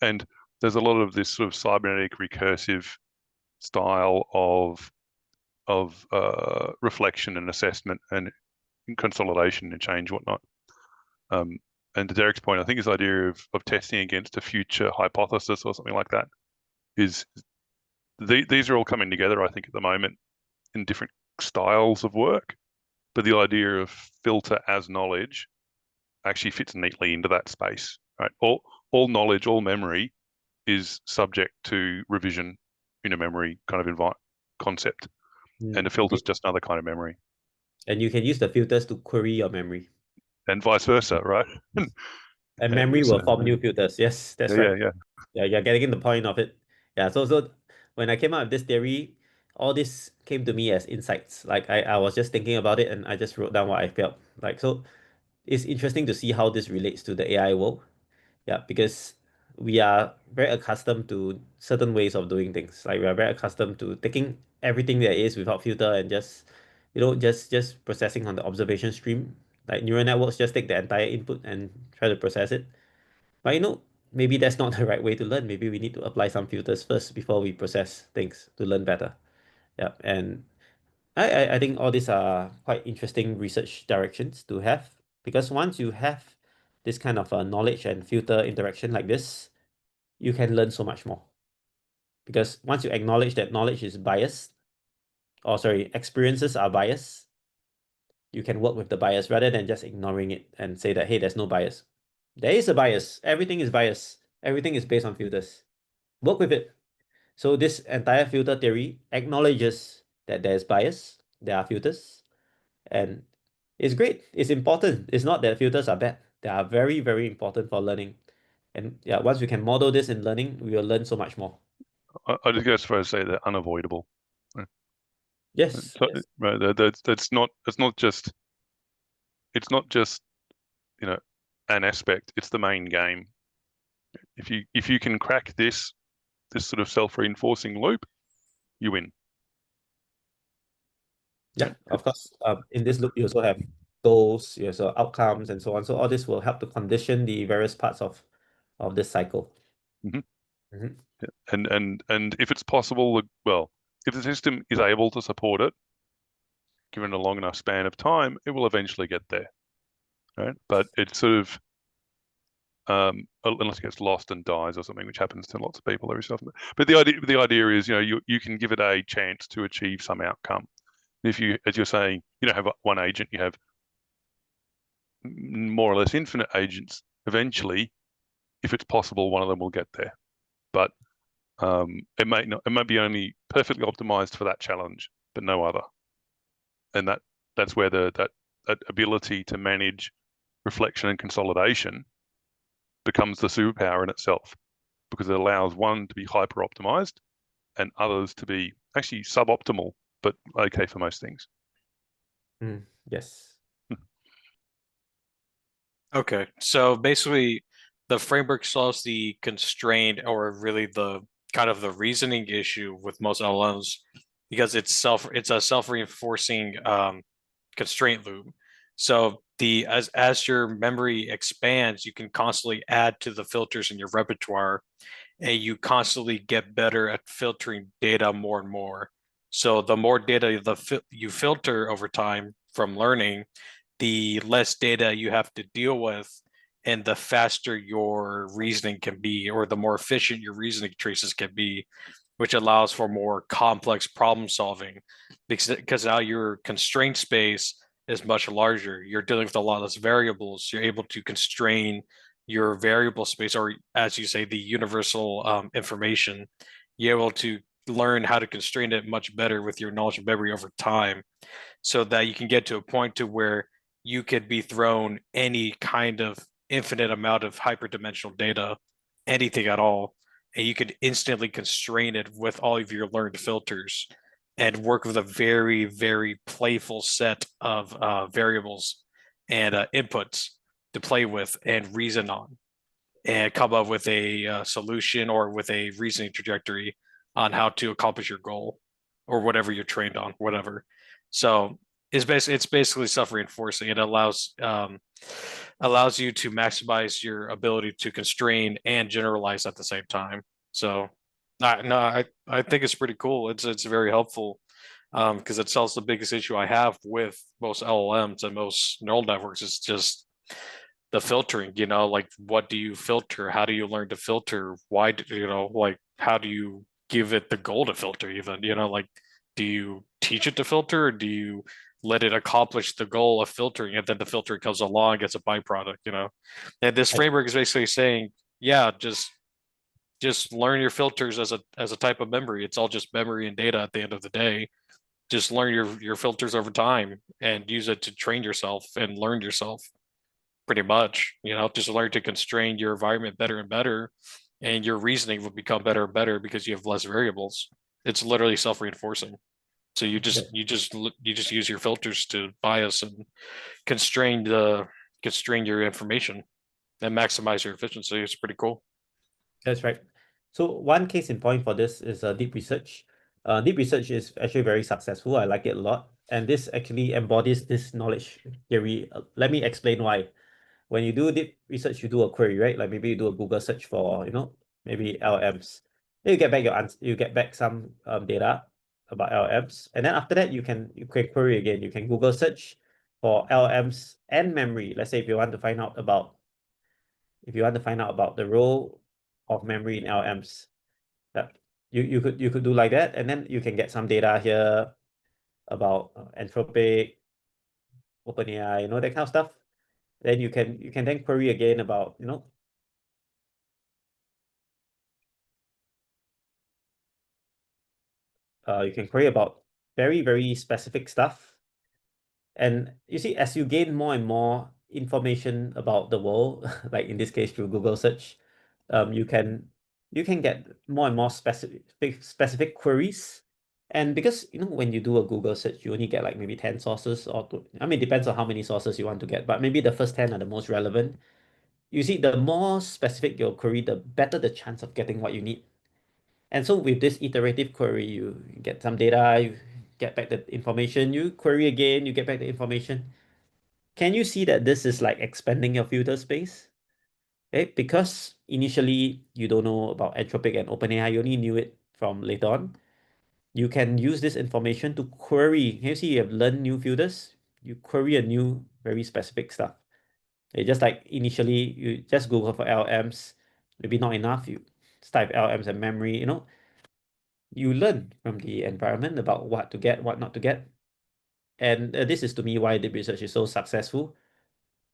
and there's a lot of this sort of cybernetic recursive style of reflection and assessment and consolidation and change, whatnot. And to Derek's point, I think this idea of testing against a future hypothesis or something like that is these are all coming together, I think, at the moment in different styles of work. But the idea of filter as knowledge actually fits neatly into that space, right? All knowledge, all memory is subject to revision in a memory kind of concept. And a filter is just another kind of memory. And you can use the filters to query your memory. And vice versa, right? And memory will form new yeah, filters. Yes, that's yeah, right. yeah. Yeah, you're getting the point of it. Yeah, so when I came up with this theory, all this came to me as insights. Like I was just thinking about it and I just wrote down what I felt. Like so it's interesting to see how this relates to the AI world. Yeah, because we are very accustomed to certain ways of doing things. Like we are very accustomed to taking everything that is without filter and just, just processing on the observation stream. Like neural networks just take the entire input and try to process it. But maybe that's not the right way to learn. Maybe we need to apply some filters first before we process things to learn better. Yeah, and I think all these are quite interesting research directions to have because once you have this kind of knowledge and filter interaction like this, you can learn so much more. Because once you acknowledge that knowledge is biased, or sorry, experiences are biased, you can work with the bias rather than just ignoring it and say that, hey, there's no bias. There is a bias. Everything is biased. Everything is based on filters. Work with it. So this entire filter theory acknowledges that there's bias, there are filters, and it's great. It's important. It's not that filters are bad. They are very, very important for learning. And yeah, once we can model this in learning, we will learn so much more. I just go as far as say they're unavoidable. Right? Yes, So, yes. right, that's not. It's not just an aspect. It's the main game. If you can crack this sort of self-reinforcing loop, you win. Yeah, of course. In this loop, you also have goals, you also outcomes, and so on. So all this will help to condition the various parts of this cycle. Mhm. Mhm. And if it's possible, well, if the system is able to support it, given a long enough span of time, it will eventually get there, right? But it's sort of unless it gets lost and dies or something, which happens to lots of people every so often. But the idea is, you can give it a chance to achieve some outcome. If you, as you're saying, you don't have one agent, you have more or less infinite agents. Eventually, if it's possible, one of them will get there. But it might be only perfectly optimized for that challenge, but no other. And that's where that ability to manage reflection and consolidation becomes the superpower in itself, because it allows one to be hyper optimized and others to be actually suboptimal, but okay for most things. Yes. Okay, so basically, the framework solves the constraint, or really the kind of the reasoning issue with most LLMs, because it's a self-reinforcing constraint loop. So as your memory expands, you can constantly add to the filters in your repertoire, and you constantly get better at filtering data more and more. So the more data you filter over time from learning, the less data you have to deal with, and the faster your reasoning can be, or the more efficient your reasoning traces can be, which allows for more complex problem solving, because now your constraint space is much larger. You're dealing with a lot less variables. You're able to constrain your variable space, or as you say, the universal information. You're able to learn how to constrain it much better with your knowledge and memory over time, so that you can get to a point to where you could be thrown any kind of infinite amount of hyperdimensional data, anything at all, and you could instantly constrain it with all of your learned filters and work with a very, very playful set of variables and inputs to play with and reason on, and come up with a solution or with a reasoning trajectory on how to accomplish your goal or whatever you're trained on, whatever. So it's basically self-reinforcing. It allows you to maximize your ability to constrain and generalize at the same time. So I think it's pretty cool. It's very helpful, because it solves the biggest issue I have with most LLMs and most neural networks is just the filtering. Like, what do you filter? How do you learn to filter? Why do like, how do you give it the goal to filter? Even, like, do you teach it to filter, or do you let it accomplish the goal of filtering, and then the filter comes along as a byproduct? And this I, framework is basically saying, yeah, just learn your filters as a type of memory. It's all just memory and data at the end of the day. Just learn your filters over time and use it to train yourself and learn yourself. pretty much, just learn to constrain your environment better and better, and your reasoning will become better and better because you have less variables. It's literally self-reinforcing. So you just use your filters to bias and constrain your information and maximize your efficiency. It's pretty cool. That's right. So one case in point for this is deep research. Deep research is actually very successful. I like it a lot. And this actually embodies this knowledge theory. Let me explain why. When you do deep research, you do a query, right? Like maybe you do a Google search for, maybe LMs. Then you get back your answer, you get back some data about LMs. And then after that, you can query again. You can Google search for LMs and memory. Let's say if you want to find out about the role of memory in LMs, that you could do like that, and then you can get some data here about Anthropic, OpenAI, that kind of stuff. Then you can then query again about, you can query about very, very specific stuff. And you see, as you gain more and more information about the world, like in this case through Google search, you can get more and more specific queries. And because when you do a Google search, you only get like maybe 10 sources, I mean, depends on how many sources you want to get, but maybe the first 10 are the most relevant. You see, the more specific your query, the better the chance of getting what you need. And so with this iterative query, you get some data, you get back the information, you query again, you get back the information. Can you see that this is like expanding your filter space? Okay? Because initially you don't know about Anthropic and OpenAI, you only knew it from later on. You can use this information to query. Can you see you have learned new filters? You query a new, very specific stuff. Okay, just like initially, you just Google for LMs, maybe not enough. You type LMs and memory, you learn from the environment about what to get, what not to get. And this is to me why deep research is so successful,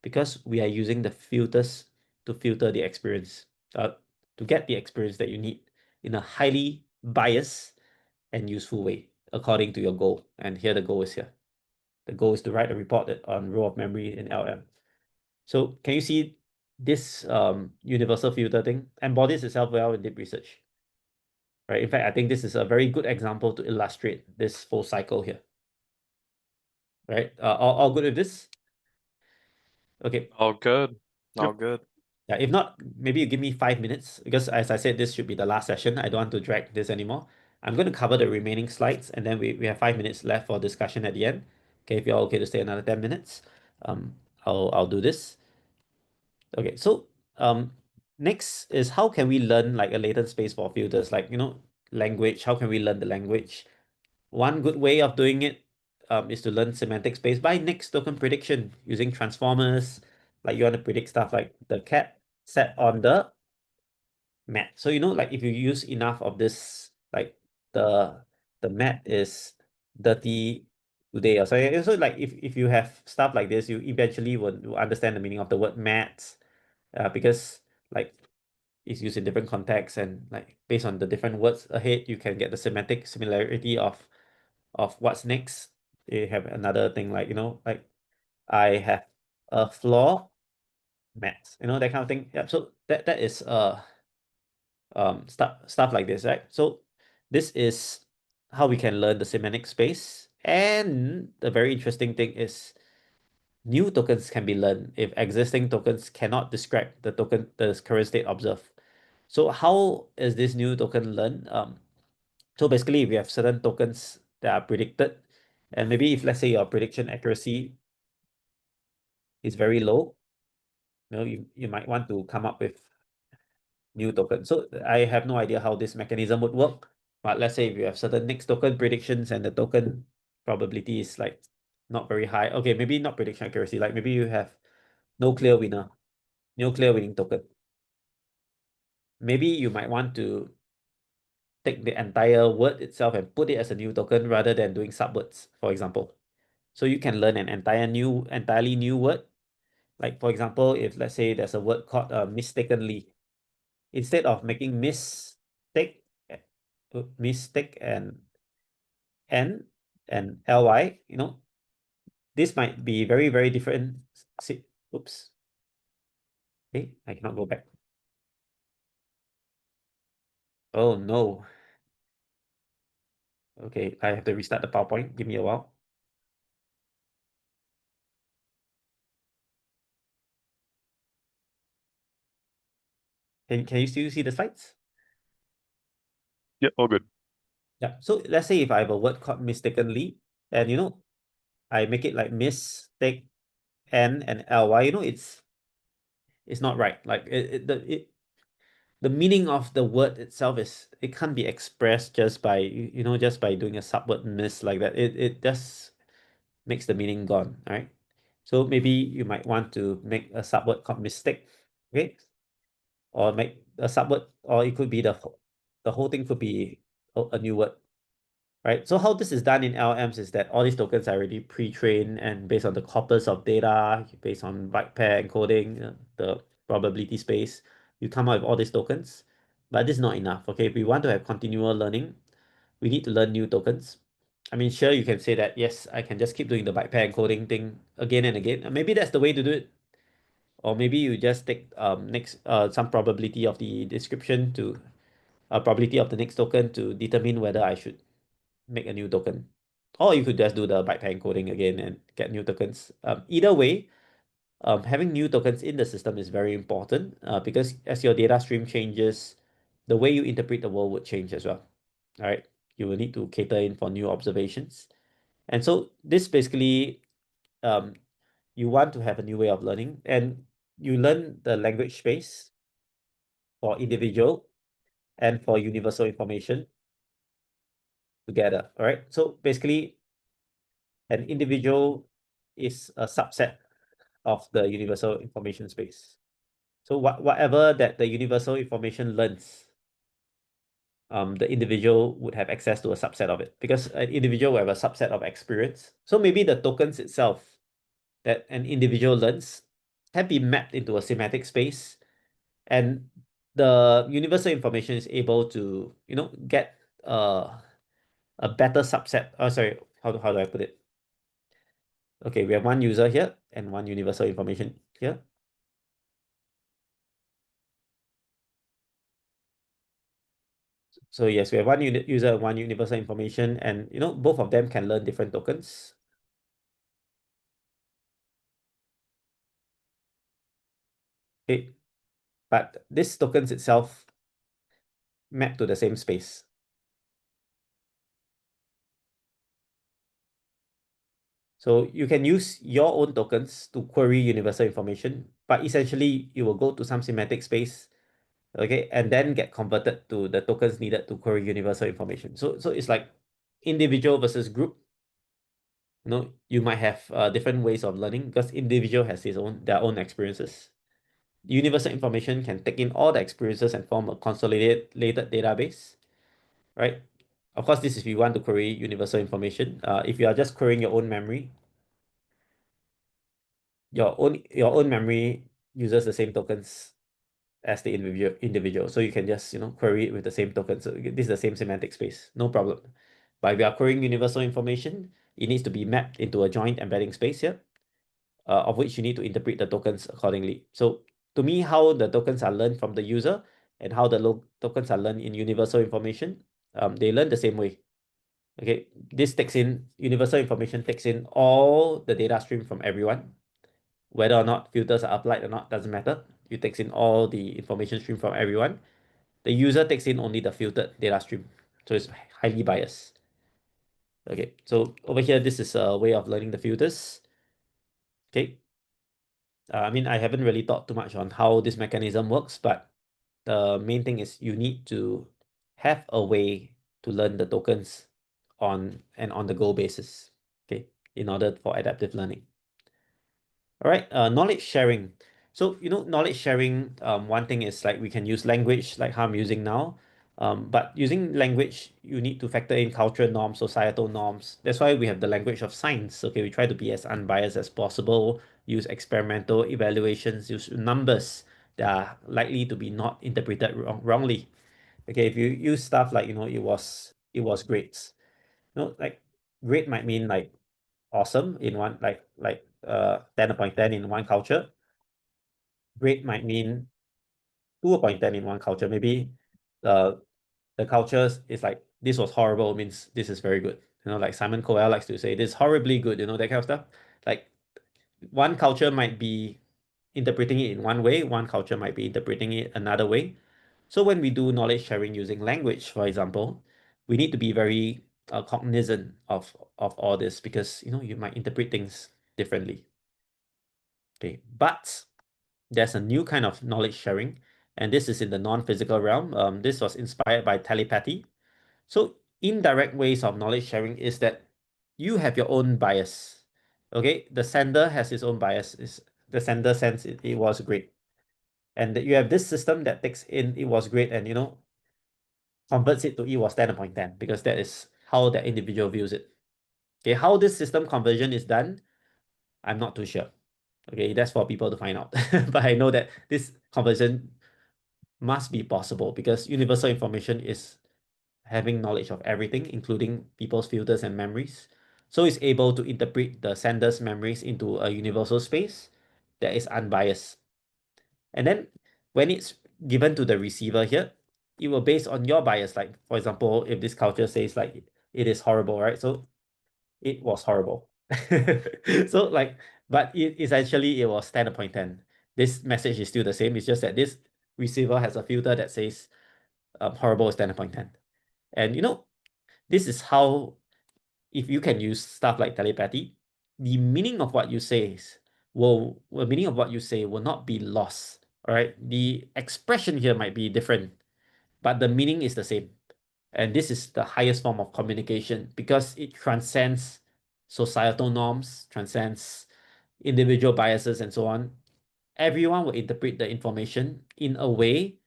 because we are using the filters to filter the experience, to get the experience that you need in a highly biased and useful way, according to your goal. And here the goal is here. The goal is to write a report on role of memory in LM. So can you see this universal filter thing embodies itself well in deep research? Right. In fact, I think this is a very good example to illustrate this full cycle here. Right. All good with this? Okay. All good. All Yep. good. Yeah, if not, maybe you give me 5 minutes, because as I said, this should be the last session. I don't want to drag this anymore. I'm going to cover the remaining slides, and then we have 5 minutes left for discussion at the end. Okay, if you're okay to stay another 10 minutes, I'll do this. Okay, so next is how can we learn like a latent space for filters, like language. How can we learn the language? One good way of doing it is to learn semantic space by next token prediction using transformers. Like you want to predict stuff like the cat sat on the mat. So like if you use enough of this, like the mat is dirty today or so. So like if you have stuff like this, you eventually will understand the meaning of the word mat, because like it's used in different contexts, and like based on the different words ahead, you can get the semantic similarity of what's next. You have another thing like like I have a floor mat, that kind of thing. Yeah, so that is stuff like this, right? So this is how we can learn the semantic space. And the very interesting thing is new tokens can be learned if existing tokens cannot describe the current state observed. So how is this new token learned? So basically, we have certain tokens that are predicted, and maybe if let's say your prediction accuracy is very low, you might want to come up with new token. So I have no idea how this mechanism would work, but let's say if you have certain next token predictions and the token probability is like not very high. Okay, maybe not prediction accuracy, like maybe you have no clear winner, no clear winning token. Maybe you might want to take the entire word itself and put it as a new token rather than doing subwords, for example. So you can learn an entirely new word. Like for example, if let's say there's a word called mistakenly, instead of making mistake and n and ly, this might be very, very different. Oops. Okay, I cannot go back. Oh no. Okay, I have to restart the PowerPoint. Give me a while. Can you still see the slides? Yep, all good. Yeah. So let's say if I have a word called mistakenly, and I make it like mistake N and ly, it's not right. Like the meaning of the word itself it can't be expressed just by just by doing a subword miss like that. It just makes the meaning gone. All right. So maybe you might want to make a subword called mistake. Okay. Or make a subword, or it could be the whole thing could be a new word. Right. So how this is done in LMs is that all these tokens are already pre-trained and based on the corpus of data, based on byte pair encoding, the probability space, you come up with all these tokens. But this is not enough. Okay, if we want to have continual learning, we need to learn new tokens. I mean, sure, you can say that, yes, I can just keep doing the byte pair encoding thing again and again. And maybe that's the way to do it. Or maybe you just take next some probability of the description to probability of the next token to determine whether I should make a new token. Or you could just do the byte pair encoding again and get new tokens. Either way, having new tokens in the system is very important because as your data stream changes, the way you interpret the world would change as well. All right. You will need to cater in for new observations. And so this basically, um, you want to have a new way of learning and you learn the language space for individual and for universal information together. All right. So basically, an individual is a subset of the universal information space. So whatever that the universal information learns, the individual would have access to a subset of it because an individual will have a subset of experience. So maybe the tokens itself that an individual learns can be mapped into a semantic space, and the universal information is able to get a better subset. Oh, sorry, how do I put it? Okay, we have one user here and one universal information here. So yes, we have one user and one universal information, and both of them can learn different tokens. Okay, but this tokens itself map to the same space. So you can use your own tokens to query universal information, but essentially you will go to some semantic space, okay, and then get converted to the tokens needed to query universal information. So it's like individual versus group. You might have different ways of learning because individual has their own experiences. Universal information can take in all the experiences and form a consolidated database, right? Of course, this is if you want to query universal information. If you are just querying your own memory, your own memory uses the same tokens as the individual. So you can just query it with the same token. So this is the same semantic space, no problem. But if you are querying universal information, it needs to be mapped into a joint embedding space here, of which you need to interpret the tokens accordingly. So to me, how the tokens are learned from the user and how the tokens are learned in universal information, they learn the same way. Okay, this takes in universal information, takes in all the data stream from everyone, whether or not filters are applied or not, doesn't matter. It takes in all the information stream from everyone. The user takes in only the filtered data stream. So it's highly biased. Okay, so over here, this is a way of learning the filters. Okay. I mean, I haven't really thought too much on how this mechanism works, but the main thing is you need to have a way to learn the tokens on an on-the-go basis, okay, in order for adaptive learning. All right, knowledge sharing. So, knowledge sharing, one thing is like we can use language like how I'm using now. But using language, you need to factor in cultural norms, societal norms. That's why we have the language of science. Okay, we try to be as unbiased as possible, use experimental evaluations, use numbers that are likely to be not interpreted wrongly. Okay, if you use stuff like, it was grades. Like grade might mean like awesome in one, like 10 upon 10 in one culture, great might mean 2/10 in one culture. Maybe the culture is like, this was horrible means this is very good. Like Simon Cowell likes to say, this is horribly good, that kind of stuff. Like one culture might be interpreting it in one way, one culture might be interpreting it another way. So when we do knowledge sharing using language, for example, we need to be very cognizant of all this, because you might interpret things differently. Okay, but there's a new kind of knowledge sharing, and this is in the non-physical realm. This was inspired by telepathy. So indirect ways of knowledge sharing is that you have your own bias. Okay, the sender has his own bias. The sender sends it was great, and that you have this system that takes in it was great and converts it to it was 10/10, because that is how that individual views it. Okay, how this system conversion is done, I'm not too sure. Okay, that's for people to find out. But I know that this conversion must be possible, because universal information is having knowledge of everything, including people's filters and memories. So it's able to interpret the sender's memories into a universal space that is unbiased. And then when it's given to the receiver here, it will based on your bias. Like, for example, if this culture says like it is horrible, right? So it was horrible. So like, but it essentially it was 10/10. This message is still the same. It's just that this receiver has a filter that says horrible is 10/10. And this is how, if you can use stuff like telepathy, the meaning of what you say will not be lost. All right, the expression here might be different, but the meaning is the same. And this is the highest form of communication, because it transcends societal norms, transcends individual biases, and so on. Everyone will interpret the information in a way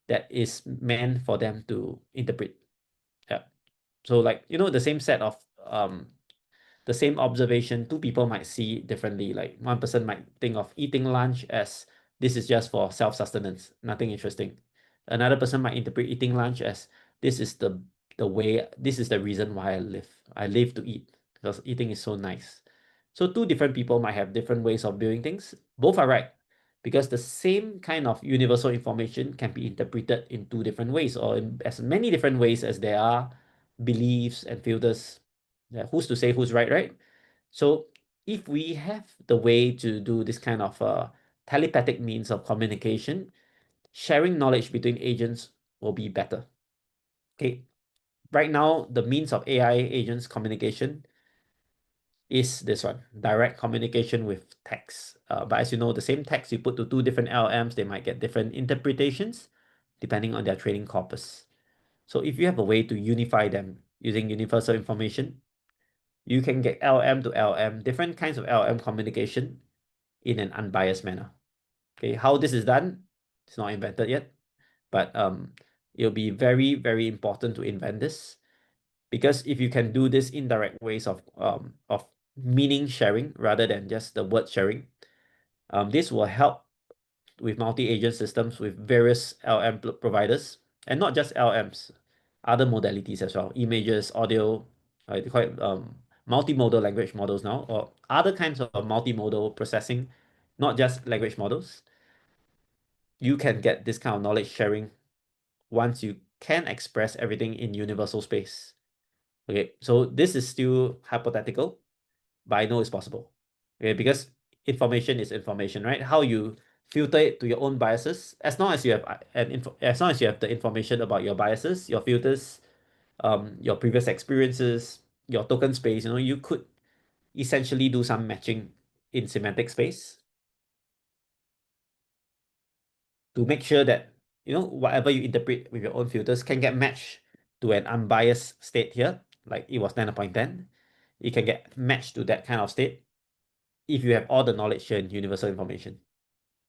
that is meant for them to interpret. Yeah. So like, the same set of the same observation, two people might see it differently. Like one person might think of eating lunch as this is just for self-sustenance, nothing interesting. Another person might interpret eating lunch as this is the way, this is the reason why I live. I live to eat because eating is so nice. So two different people might have different ways of viewing things. Both are right, because the same kind of universal information can be interpreted in two different ways, or in as many different ways as there are beliefs and filters. Yeah, who's to say who's right, right? So if we have the way to do this kind of telepathic means of communication, sharing knowledge between agents will be better. Okay, right now the means of AI agents communication is this one, direct communication with text. But as you know, the same text you put to two different LLMs, they might get different interpretations depending on their training corpus. So if you have a way to unify them using universal information, you can get LM to LM, different kinds of LM communication in an unbiased manner. Okay, how this is done, it's not invented yet, but it'll be very, very important to invent this, because if you can do this indirect ways of meaning sharing rather than just the word sharing, this will help with multi-agent systems with various LM providers, and not just LMs, other modalities as well, images, audio, they call it multimodal language models now, or other kinds of multimodal processing, not just language models. You can get this kind of knowledge sharing once you can express everything in universal space. Okay, so this is still hypothetical, but I know it's possible. Okay, because information is information, right? How you filter it to your own biases, as long as you have as long as you have the information about your biases, your filters, your previous experiences, your token space, you could essentially do some matching in semantic space to make sure that whatever you interpret with your own filters can get matched to an unbiased state here, like it was 10/10. It can get matched to that kind of state if you have all the knowledge and universal information.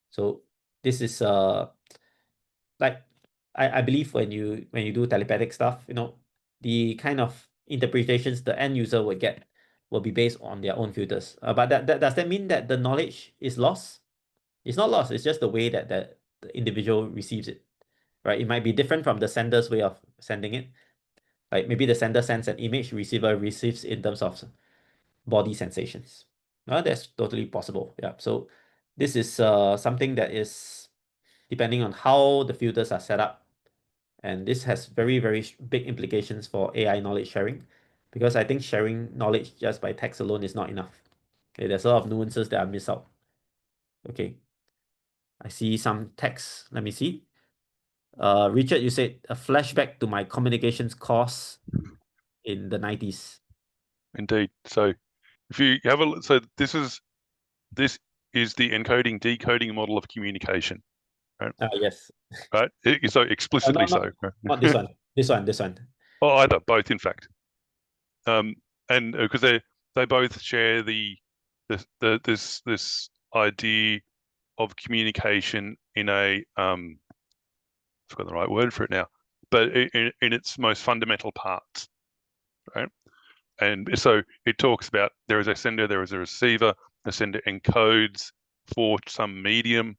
So this is like I believe when you do telepathic stuff, the kind of interpretations the end user will get will be based on their own filters. But that does that mean that the knowledge is lost? It's not lost. It's just the way that the individual receives it, right? It might be different from the sender's way of sending it. Like maybe the sender sends an image, receiver receives in terms of body sensations. That's totally possible. Yeah. So This is something that is depending on how the filters are set up. And this has very, very big implications for AI knowledge sharing, because I think sharing knowledge just by text alone is not enough. Okay, there's a lot of nuances that I miss out. Okay, I see some text. Let me see. Richard, you said a flashback to my communications course in the 90s. Indeed. So if you have a look, so this is the encoding decoding model of communication, right? Yes. Right. So explicitly not, so. not this one. This one. Oh, either, both, in fact. And because they both share this idea of communication in a I've forgotten the right word for it now, but in its most fundamental parts, right? And so it talks about there is a sender, there is a receiver. The sender encodes for some medium,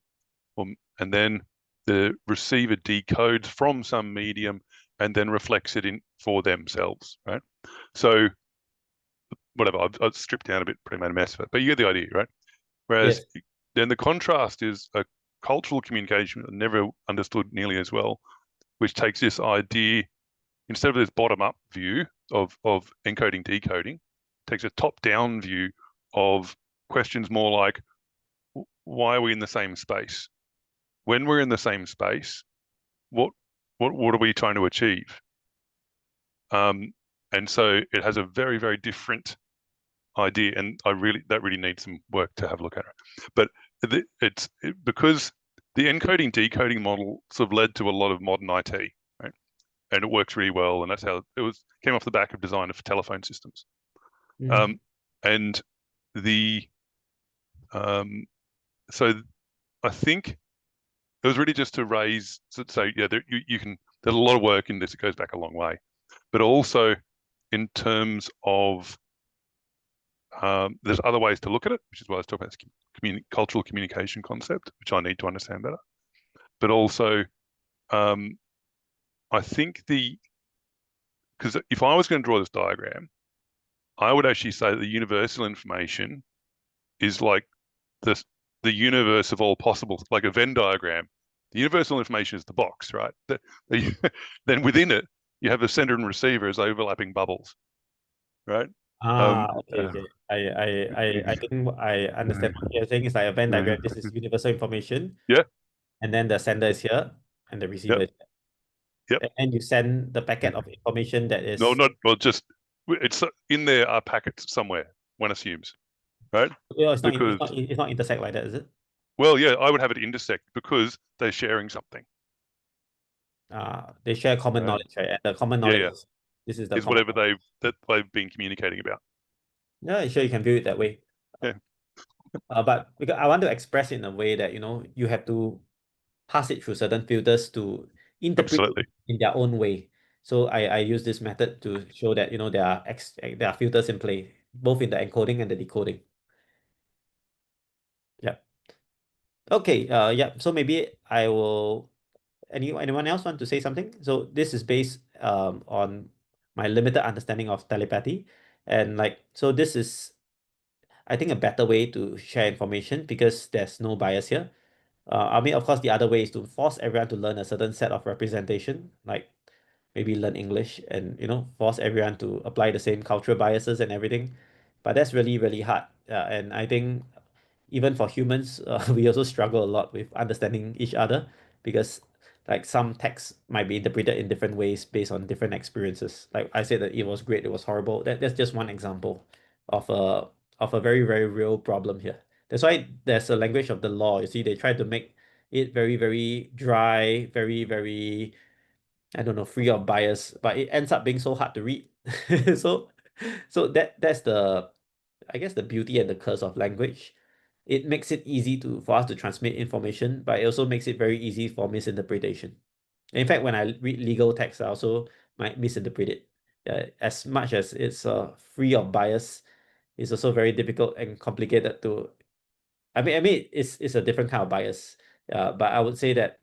and then the receiver decodes from some medium and then reflects it in for themselves, right? So whatever, I've stripped down a bit, pretty made a mess of it, but you get the idea, right? Whereas Yes. then the contrast is a cultural communication that never understood nearly as well, which takes this idea, instead of this bottom-up view of encoding, decoding, takes a top-down view of questions more like, why are we in the same space? When we're in the same space, what are we trying to achieve? And so it has a very, very different idea, and that really needs some work to have a look at it. But because the encoding decoding model sort of led to a lot of modern IT, right? And it works really well, and that's how it came off the back of design of telephone systems. And so I think it was really just to raise, so yeah, you can. There's a lot of work in this. It goes back a long way, but also in terms of there's other ways to look at it, which is why I was talking about this cultural communication concept, which I need to understand better. But also, I think because if I was going to draw this diagram, I would actually say that the universal information is like the universe of all possible, like a Venn diagram. The universal information is the box, right? Then within it, you have the sender and receiver as overlapping bubbles, right? Okay. I think I understand what you're saying. It's like a Venn diagram. This is universal information. Yeah. And then the sender is here and the receiver Yep. is here. Yep. And then you send the packet of information that is... No, just it's in there are packets somewhere, one assumes, right? Well, it's not intersect like that, is it? Well, yeah, I would have it intersect because they're sharing something. They share common knowledge, right? And the common knowledge this is the is common whatever they've been communicating about. Yeah, sure, you can view it that way. Yeah. But because I want to express it in a way that, you have to pass it through certain filters to interpret Absolutely. it in their own way. So I use this method to show that, there are filters in play, both in the encoding and the decoding. Yeah. Okay, yeah. So maybe I will... Anyone else want to say something? So this is based on my limited understanding of telepathy. And so this is, I think, a better way to share information because there's no bias here. I mean, of course, the other way is to force everyone to learn a certain set of representation, like maybe learn English and, force everyone to apply the same cultural biases and everything. But that's really, really hard. And I think even for humans, we also struggle a lot with understanding each other because some texts might be interpreted in different ways based on different experiences. Like I said that it was great, it was horrible. That's just one example of a very, very real problem here. That's why there's a language of the law. You see, they try to make it very, very dry, very, very, I don't know, free of bias, but it ends up being so hard to read. so that's the, I guess, the beauty and the curse of language. It makes it easy for us to transmit information, but it also makes it very easy for misinterpretation. In fact, when I read legal text, I also might misinterpret it. As much as it's free of bias, it's also very difficult and complicated to... I mean, it's a different kind of bias. But I would say that,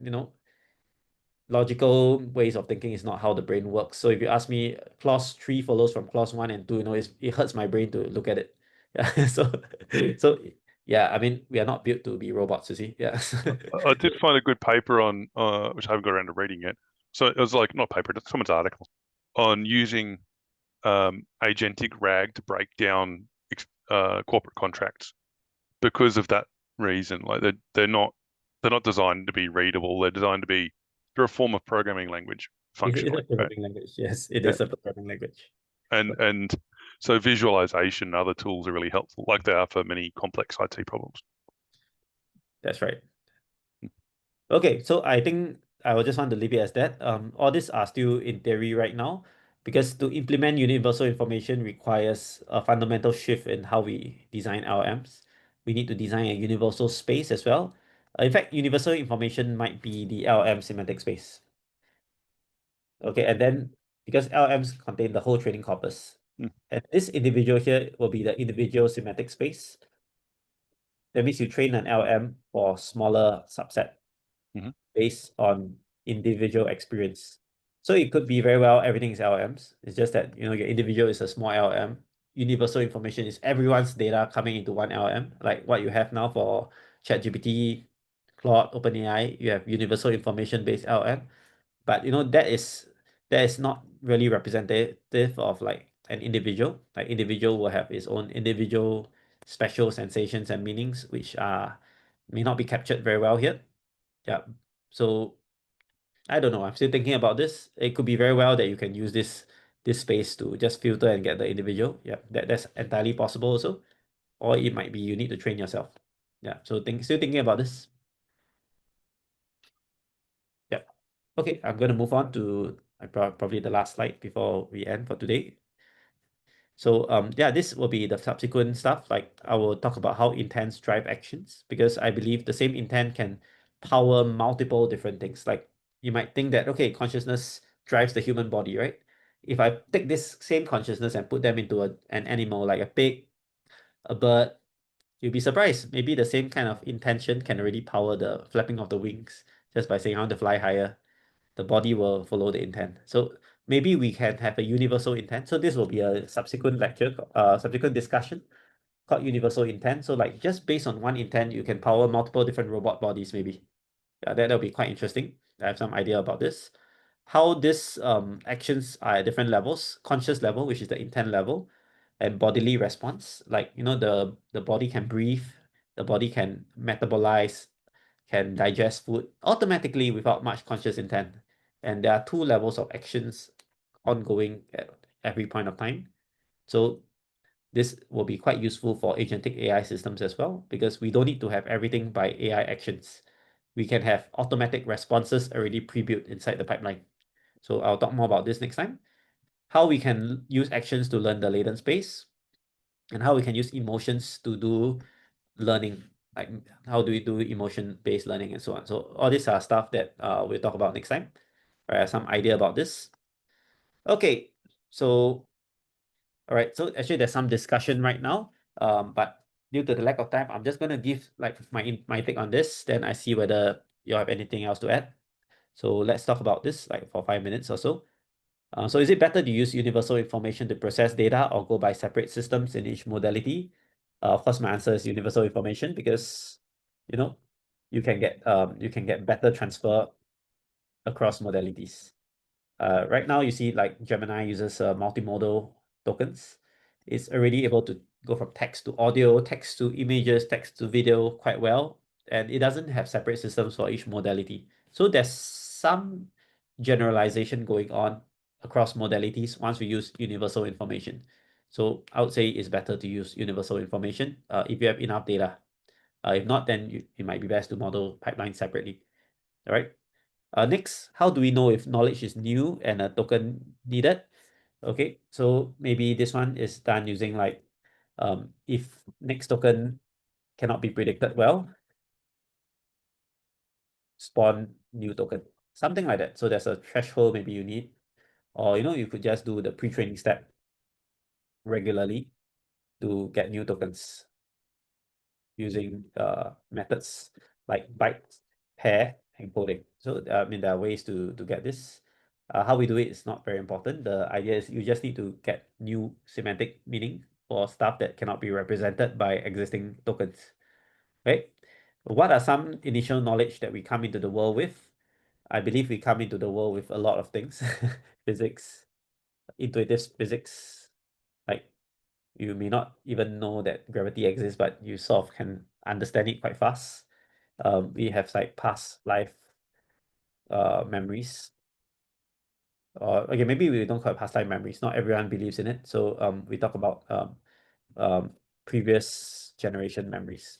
logical ways of thinking is not how the brain works. So if you ask me, clause 3 follows from clause 1 and 2, it hurts my brain to look at it. Yeah, so Yeah, I mean, we are not built to be robots, you see. Yeah. I did find a good paper on, which I haven't got around to reading yet. So it was like, not paper, it's someone's article on using agentic RAG to break down corporate contracts because of that reason. Like they're not designed to be readable. They're designed to be, they're a form of programming language It's a functionally, right? programming language. Yes, it Yeah. is a programming language. And so visualization and other tools are really helpful, like they are for many complex IT problems. That's right. Okay, so I think I will just want to leave it as that. All these are still in theory right now, because to implement universal information requires a fundamental shift in how we design LLMs. We need to design a universal space as well. In fact, universal information might be the LLM semantic space. Okay, and then because LLMs contain the whole training corpus, Mm. and this individual here will be the individual semantic space. That means you train an LLM for smaller subset Mhm. based on individual experience. So it could be very well everything is LLMs. It's just that your individual is a small LLM. Universal information is everyone's data coming into one LLM, like what you have now for ChatGPT, Claude, OpenAI. You have universal information based LLM, but that is not really representative of like an individual. Like individual will have its own individual special sensations and meanings, which may not be captured very well here. Yeah. So I don't know. I'm still thinking about this. It could be very well that you can use this space to just filter and get the individual. Yeah, that's entirely possible also. Or it might be you need to train yourself. Yeah. So still thinking about this. Yeah. Okay, I'm gonna move on to probably the last slide before we end for today. So yeah, this will be the subsequent stuff. Like I will talk about how intents drive actions, because I believe the same intent can power multiple different things. Like you might think that, okay, consciousness drives the human body, right? If I take this same consciousness and put them into an animal like a pig, a bird, you'll be surprised. Maybe the same kind of intention can already power the flapping of the wings just by saying I want to fly higher. The body will follow the intent. So maybe we can have a universal intent. So this will be a subsequent lecture, subsequent discussion called universal intent. So like just based on one intent, you can power multiple different robot bodies maybe. Yeah, that'll be quite interesting. I have some idea about this. How these actions are at different levels: conscious level, which is the intent level, and bodily response. Like the body can breathe, the body can metabolize, can digest food automatically without much conscious intent. And there are two levels of actions ongoing at every point of time. So this will be quite useful for agentic AI systems as well, because we don't need to have everything by AI actions. We can have automatic responses already pre-built inside the pipeline. So I'll talk more about this next time. How we can use actions to learn the latent space, and how we can use emotions to do learning, like how do we do emotion-based learning and so on. So all these are stuff that we'll talk about next time. I have some idea about this. Okay, so all right, so actually there's some discussion right now, but due to the lack of time, I'm just gonna give like my take on this. Then I see whether you have anything else to add. So let's talk about this like for 5 minutes or so. So is it better to use universal information to process data or go by separate systems in each modality? Of course, my answer is universal information, because you know you can get better transfer across modalities. Right now, you see like Gemini uses multimodal tokens. It's already able to go from text to audio, text to images, text to video quite well, and it doesn't have separate systems for each modality. So there's some generalization going on across modalities once we use universal information. So I would say it's better to use universal information if you have enough data. If not, then it might be best to model pipelines separately. All right. Next, how do we know if knowledge is new and a token needed? Okay, so maybe this one is done using like if next token cannot be predicted well, spawn new token, something like that. So there's a threshold maybe you need, or you could just do the pre-training step regularly to get new tokens using methods like byte, pair, encoding. So I mean there are ways to get this. How we do it is not very important. The idea is you just need to get new semantic meaning for stuff that cannot be represented by existing tokens. right? What are some initial knowledge that we come into the world with? I believe we come into the world with a lot of things. Physics, intuitive physics, like you may not even know that gravity exists, but you sort of can understand it quite fast. We have like past life memories. Or okay, maybe we don't call it past life memories. Not everyone believes in it. So we talk about previous generation memories.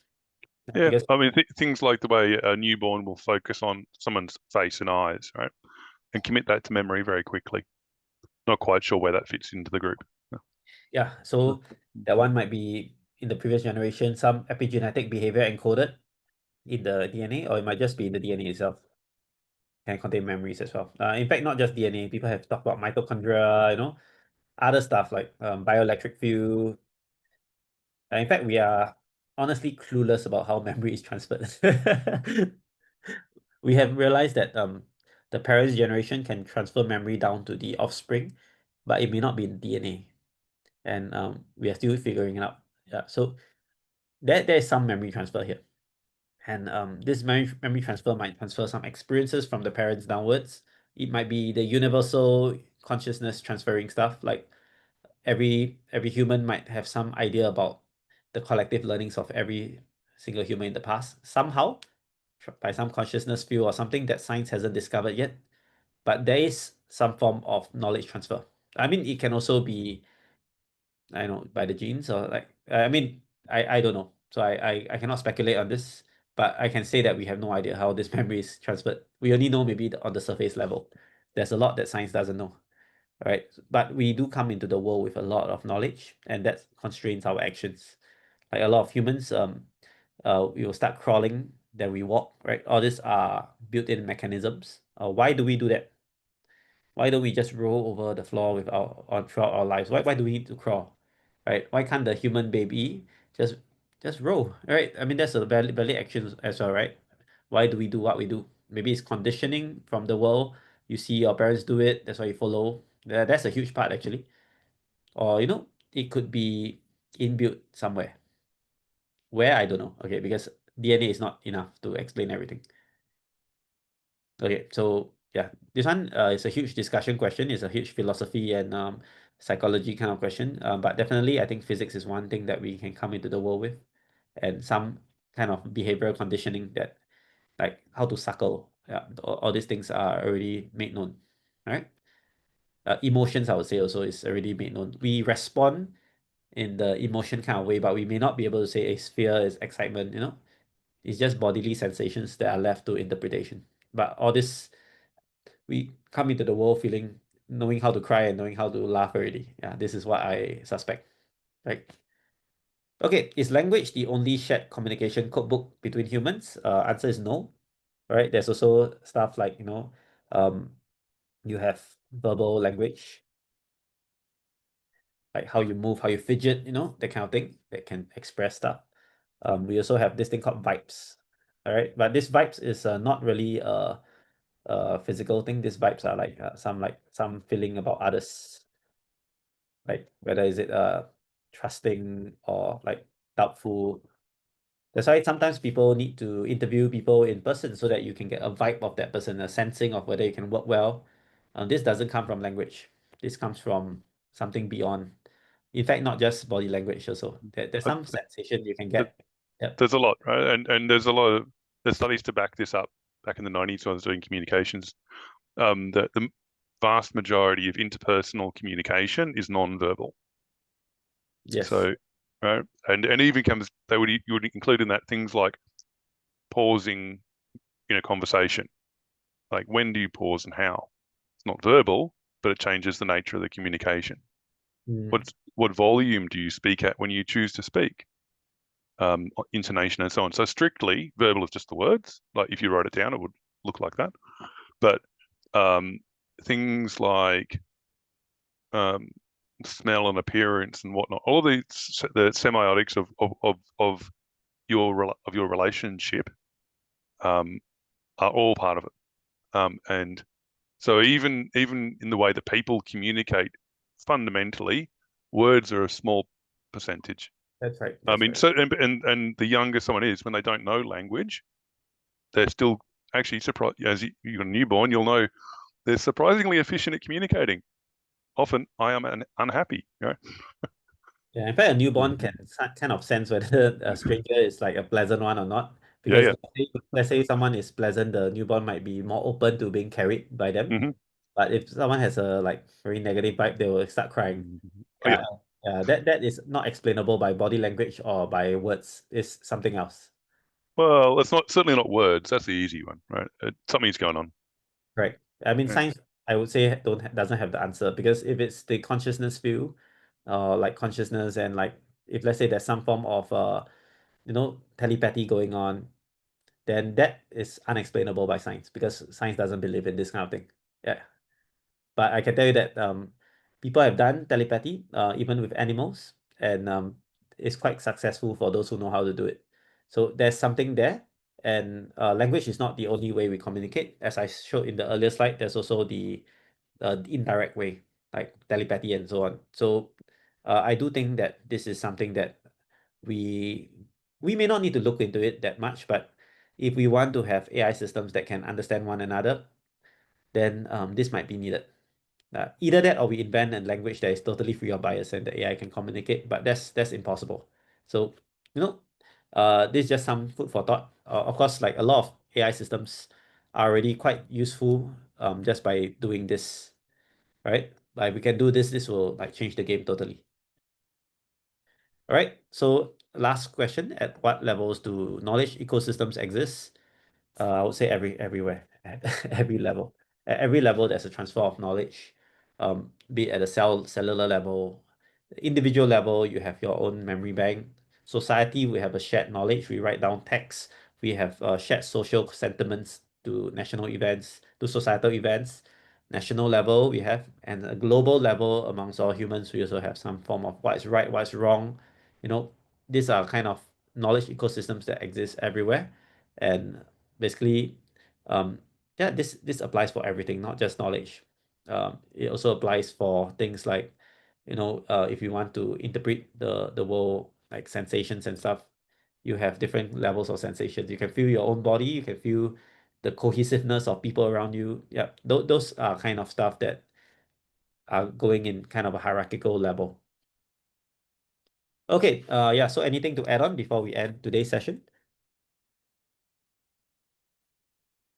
Yeah, Because I mean things like the way a newborn will focus on someone's face and eyes, right, and commit that to memory very quickly. Not quite sure where that fits into the group. yeah, so that one might be in the previous generation, some epigenetic behavior encoded in the DNA, or it might just be in the DNA itself. Can contain memories as well. In fact, not just DNA. People have talked about mitochondria, other stuff like bioelectric field. In fact, we are honestly clueless about how memory is transferred. We have realized that the parents' generation can transfer memory down to the offspring, but it may not be in DNA, and we are still figuring it out. Yeah, so there is some memory transfer here, and this memory transfer might transfer some experiences from the parents downwards. It might be the universal consciousness transferring stuff, like every human might have some idea about the collective learnings of every single human in the past somehow by some consciousness field or something that science hasn't discovered yet. But there is some form of knowledge transfer. I mean, it can also be, I know, by the genes or like, I mean, I don't know. So I cannot speculate on this, but I can say that we have no idea how this memory is transferred. We only know maybe on the surface level. There's a lot that science doesn't know, right? But we do come into the world with a lot of knowledge, and that constrains our actions. Like a lot of humans, we will start crawling, then we walk, right? All these are built-in mechanisms. Why do we do that? Why don't we just roll over the floor with on throughout our lives? Why do we need to crawl, right? Why can't the human baby just just roll, right? I mean, that's a valid action as well, right? Why do we do what we do? Maybe it's conditioning from the world. You see your parents do it, that's why you follow. That's a huge part actually. Or it could be inbuilt somewhere. Where I don't know. Okay, because DNA is not enough to explain everything. Okay, so yeah, this one is a huge discussion question. It's a huge philosophy and psychology kind of question. But definitely, I think physics is one thing that we can come into the world with, and some kind of behavioral conditioning that, like how to suckle. Yeah, all these things are already made known. Right? Emotions, I would say, also is already made known. We respond in the emotion kind of way, but we may not be able to say is fear, is excitement. It's just bodily sensations that are left to interpretation. But all this, we come into the world feeling, knowing how to cry and knowing how to laugh already. Yeah, this is what I suspect, right? Okay, is language the only shared communication codebook between humans? Answer is no, right? There's also stuff like, um, you have verbal language, like how you move, how you fidget, that kind of thing that can express stuff. We also have this thing called vibes, all right? But this vibes is not really a physical thing. These vibes are like some feeling about others, like whether is it trusting or like doubtful. That's why sometimes people need to interview people in person so that you can get a vibe of that person, a sensing of whether you can work well. This doesn't come from language. This comes from something beyond. In fact, not just body language also. There's Uh, some sensation you can th- get. Yep. There's a lot, right? And there's a lot of there's studies to back this up. Back in the 90s, when I was doing communications, the vast majority of interpersonal communication is non-verbal. Yes. So, right, and even comes you would include in that things like pausing in a conversation. Like when do you pause and how? It's not verbal, but it changes the nature of the communication. Mm. What volume do you speak at when you choose to speak? Intonation and so on. So strictly verbal is just the words. Like if you wrote it down, it would look like that. But things like smell and appearance and whatnot, all of the semiotics of your relationship are all part of it. And so even in the way that people communicate, fundamentally, words are a small percentage. That's right. I That's mean, right. so and the younger someone is when they don't know language, they're still actually surprised. As you're a newborn, you'll know they're surprisingly efficient at communicating. Often, I am unhappy. You know? Yeah, in fact, a newborn can kind of sense whether a stranger is like a pleasant one or not. Yeah, Because yeah. let's say someone is pleasant, the newborn might be more open to being carried by them. Hmm. But if someone has a like very negative vibe, they will start crying. Oh, yeah. Yeah, that is not explainable by body language or by words. It's something else. Well, it's not certainly not words. That's the easy one, right? Something's going on. Right. I mean, Yeah. science, I would say, doesn't have the answer because if it's the consciousness field, like consciousness and like if let's say there's some form of telepathy going on, then that is unexplainable by science because science doesn't believe in this kind of thing. Yeah. But I can tell you that people have done telepathy, even with animals, and it's quite successful for those who know how to do it. So there's something there, and language is not the only way we communicate. As I showed in the earlier slide, there's also the indirect way, like telepathy and so on. So I do think that this is something that we we may not need to look into it that much, but if we want to have AI systems that can understand one another, then this might be needed. Either that or we invent a language that is totally free of bias and the AI can communicate, but that's impossible. So, this is just some food for thought. Of course, like a lot of AI systems are already quite useful just by doing this, right? Like we can do this, this will like change the game totally. All right. So last question, at what levels do knowledge ecosystems exist? I would say everywhere, at every level. At every level, there's a transfer of knowledge, be it at the cellular level, individual level, you have your own memory bank. Society, we have a shared knowledge. We write down texts. We have shared social sentiments to national events, to societal events. National level, we have, and a global level amongst all humans, we also have some form of what is right, what's wrong. You know, these are kind of knowledge ecosystems that exist everywhere. And basically, yeah, this applies for everything, not just knowledge. It also applies for things like, if you want to interpret the world like sensations and stuff, you have different levels of sensations. You can feel your own body, you can feel the cohesiveness of people around you. Yeah, those are kind of stuff that are going in kind of a hierarchical level. Okay, yeah, so anything to add on before we end today's session?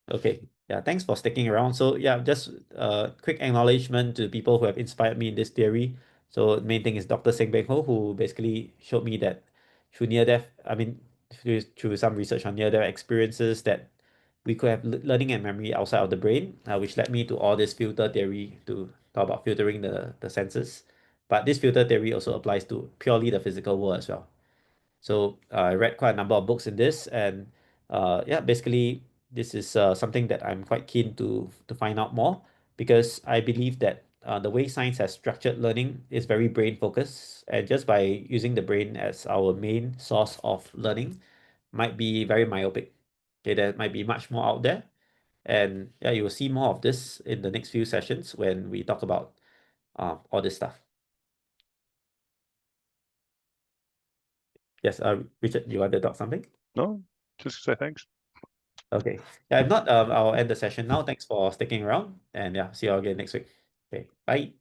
Okay, yeah, thanks for sticking around. So yeah, just quick acknowledgement to people who have inspired me in this theory. So the main thing is Dr. Seng Beng Ho, who basically showed me that through near death, I mean, through some research on near death experiences, that we could have learning and memory outside of the brain, which led me to all this filter theory to talk about filtering the senses. But this filter theory also applies to purely the physical world as well. So I read quite a number of books in this, and yeah, basically this is something that I'm quite keen to find out more because I believe that the way science has structured learning is very brain focused, and just by using the brain as our main source of learning might be very myopic. Okay, there might be much more out there, and yeah, you will see more of this in the next few sessions when we talk about all this stuff. Yes, Richard, you want to talk something? No, just say thanks. Okay. Yeah, if not, I'll end the session now. Thanks for sticking around. And yeah, see you all again next week. Okay. Bye.